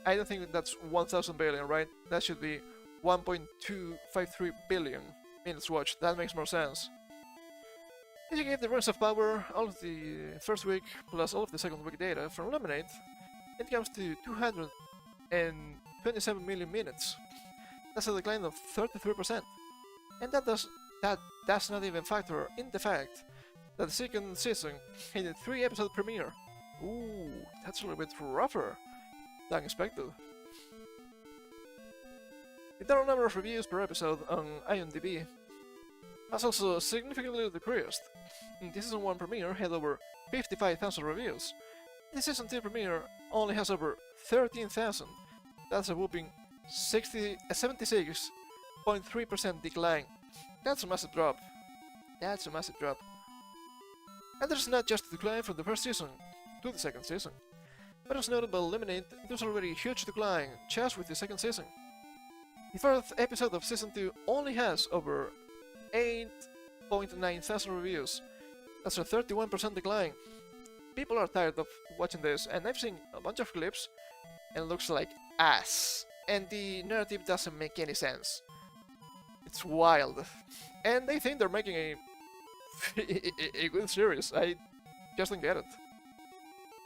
I don't think that's 1000 billion, right? That should be 1.253 billion minutes watched. That makes more sense. If you give the Rings of Power all of the first week plus all of the second week data from Lemonade, it comes to 227 million minutes. That's a decline of 33%. And that does not even factor in the fact that the second season had a 3-episode premiere. Ooh, that's a little bit rougher than expected. The total number of reviews per episode on IMDb has also significantly decreased. The Season 1 premiere had over 55,000 reviews. The Season 2 premiere only has over 13,000. That's a whopping 76.3% decline. That's a massive drop. That's a massive drop. And there's not just a decline from the first season to the second season, but as noted by Lemonade, there's already a huge decline just with the second season. The fourth episode of Season 2 only has over 8.9 thousand reviews. That's a 31% decline. People are tired of watching this, and I've seen a bunch of clips, and it looks like ass. And the narrative doesn't make any sense. It's wild. And they think they're making a good series. I just don't get it.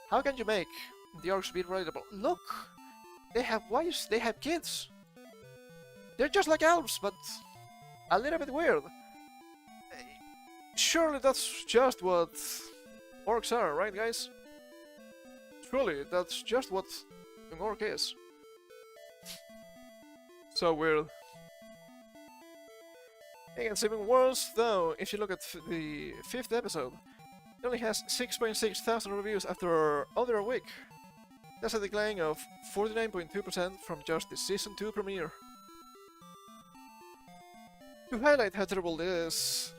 How can you make the orcs be relatable? Look! They have wives, they have kids. They're just like elves, but a little bit weird. Surely that's just what orcs are, right guys? Truly, that's just what an orc is. So weird. It gets even worse though if you look at the 5th episode. It only has 6.6 thousand reviews after over a week. That's a decline of 49.2% from just the Season 2 premiere. To highlight how terrible this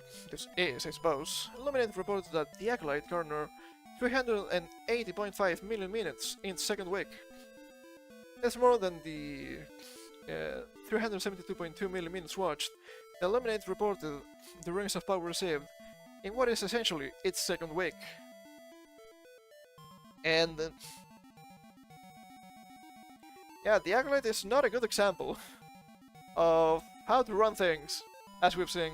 is, I suppose, Illuminate reported that The Acolyte garnered 380.5 million minutes in its second week. That's more than the 372.2 million minutes watched that Illuminate reported the Rings of Power received in what is essentially its second week. And yeah, The Acolyte is not a good example of how to run things, as we've seen.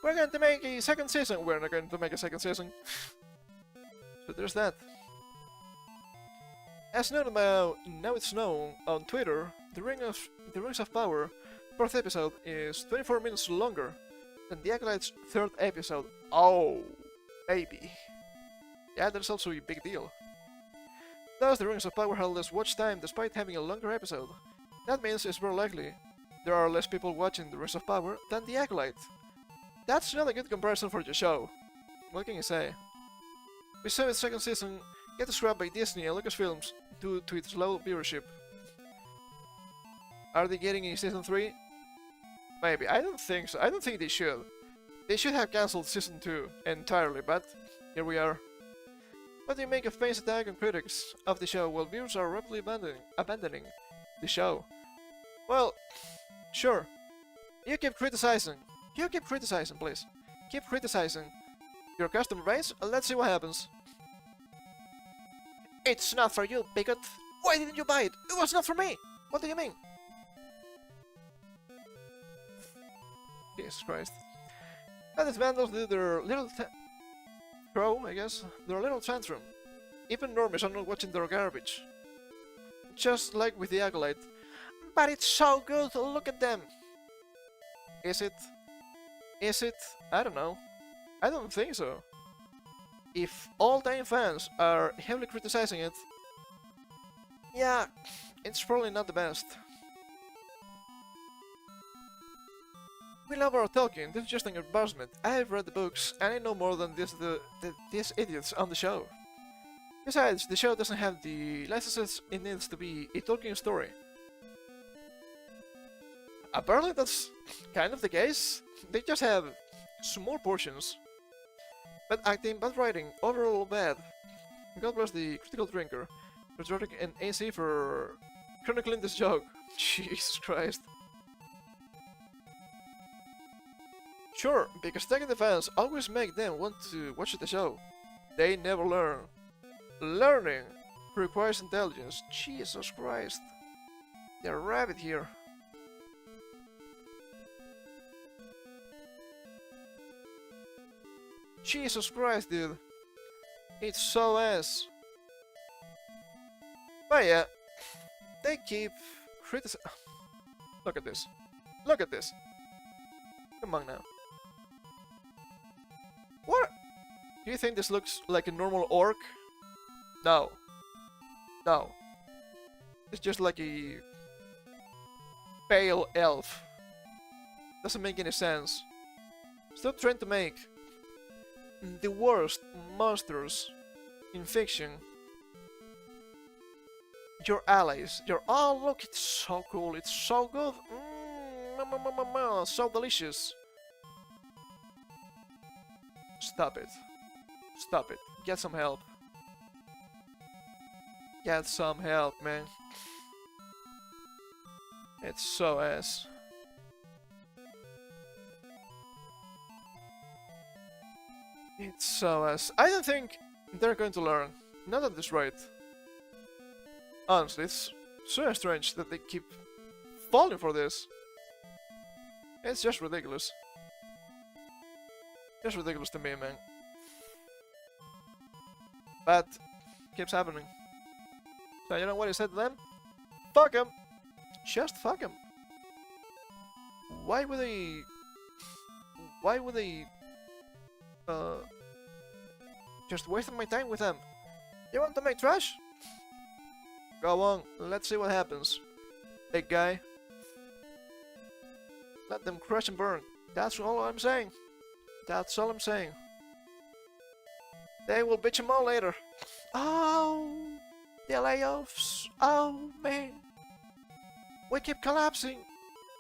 We're going to make a second season. We're not going to make a second season. So there's that. As noted by Now It's Known on Twitter, the Rings of Power fourth episode is 24 minutes longer than the Acolyte's third episode. Oh, baby. Yeah, that's also a big deal. Thus, the Rings of Power had less watch time despite having a longer episode. That means it's more likely there are less people watching the Rings of Power than the Acolyte. That's not a good comparison for the show. What can you say? We saw its second season get scrapped by Disney and Lucasfilms due to its low viewership. Are they getting a season 3? Maybe. I don't think so. I don't think they should. They should have cancelled season 2 entirely, but here we are. What do you make of Payne's attack on critics of the show while viewers are rapidly abandoning the show? Well, sure. You keep criticizing. You keep criticizing, please. Keep criticizing your customer base and let's see what happens. It's not for you, bigot. Why didn't you buy it? It was not for me. What do you mean? Jesus Christ. And these vandals do their little throw, I guess, their little tantrum. Even normies are not watching their garbage. Just like with the Acolyte. But it's so good, look at them! Is it? Is it? I don't know. I don't think so. If all-time fans are heavily criticizing it, yeah, it's probably not the best. We love our Tolkien, this is just an embarrassment. I have read the books, and I know more than these idiots on the show. Besides, the show doesn't have the licenses it needs to be a Tolkien story. Apparently that's kind of the case. They just have small portions. Bad acting, bad writing, overall bad. God bless the critical drinker, Patriotic and AC for chronicling this joke. Jesus Christ. Sure, because tagging the fans always make them want to watch the show. They never learn. Learning requires intelligence. Jesus Christ. They're rabid here. Jesus Christ, dude. It's so ass. But yeah, they keep criticizing. Look at this. Look at this. Come on now. What? Do you think this looks like a normal orc? No. No. It's just like a pale elf. Doesn't make any sense. Stop trying to make the worst monsters in fiction your allies. Oh look, it's so cool, it's so good. So delicious. Stop it. Stop it. Get some help. Get some help, man. It's so ass. It's so ass. I don't think they're going to learn. Not at this rate. Honestly, it's so strange that they keep falling for this. It's just ridiculous. Just ridiculous to me, man. But keeps happening. So you know what I said to them? Fuck them. Just fuck them. Why would they? Why would they? Just wasting my time with them. You want to make trash? Go on. Let's see what happens. Big guy. Let them crash and burn. That's all I'm saying. That's all I'm saying. They will bitch them all later. Oh, the layoffs. Oh man, we keep collapsing.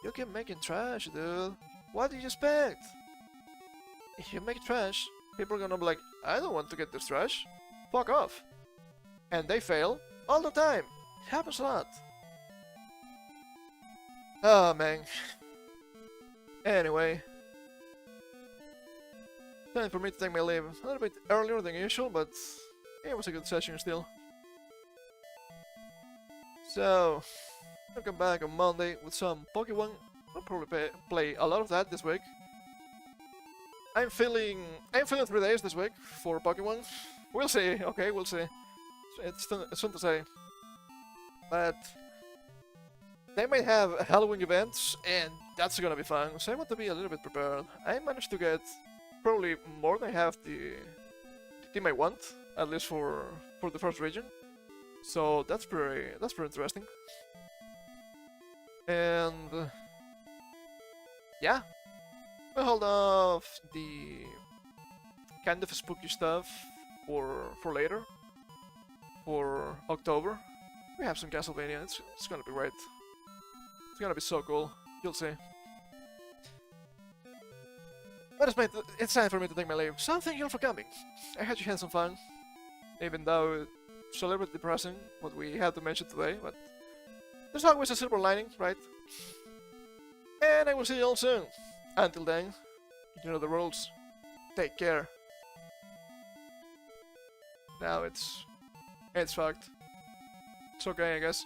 You keep making trash, dude. What do you expect? If you make trash, people are gonna be like, I don't want to get this trash. Fuck off. And they fail all the time. It happens a lot. Oh man. Anyway. Time for me to take my leave. A little bit earlier than usual, but it was a good session still. So, I'll come back on Monday with some Pokemon. I'll probably play a lot of that this week. I'm feeling 3 days this week for Pokemon. We'll see. Okay, we'll see. It's soon to say. But they might have Halloween events, and that's gonna be fun. So I want to be a little bit prepared. I managed to get probably more than half the team I want, at least for the first region. So that's pretty interesting. And yeah, we'll hold off the kind of spooky stuff for later, for October. We have some Castlevania. It's gonna be great. It's gonna be so cool. You'll see. But it's time for me to take my leave. So thank you all for coming. I hope you had some fun, even though it's a little bit depressing what we had to mention today. But there's always a silver lining, right? And I will see you all soon. Until then, you know the rules. Take care. Now it's fucked. It's okay, I guess.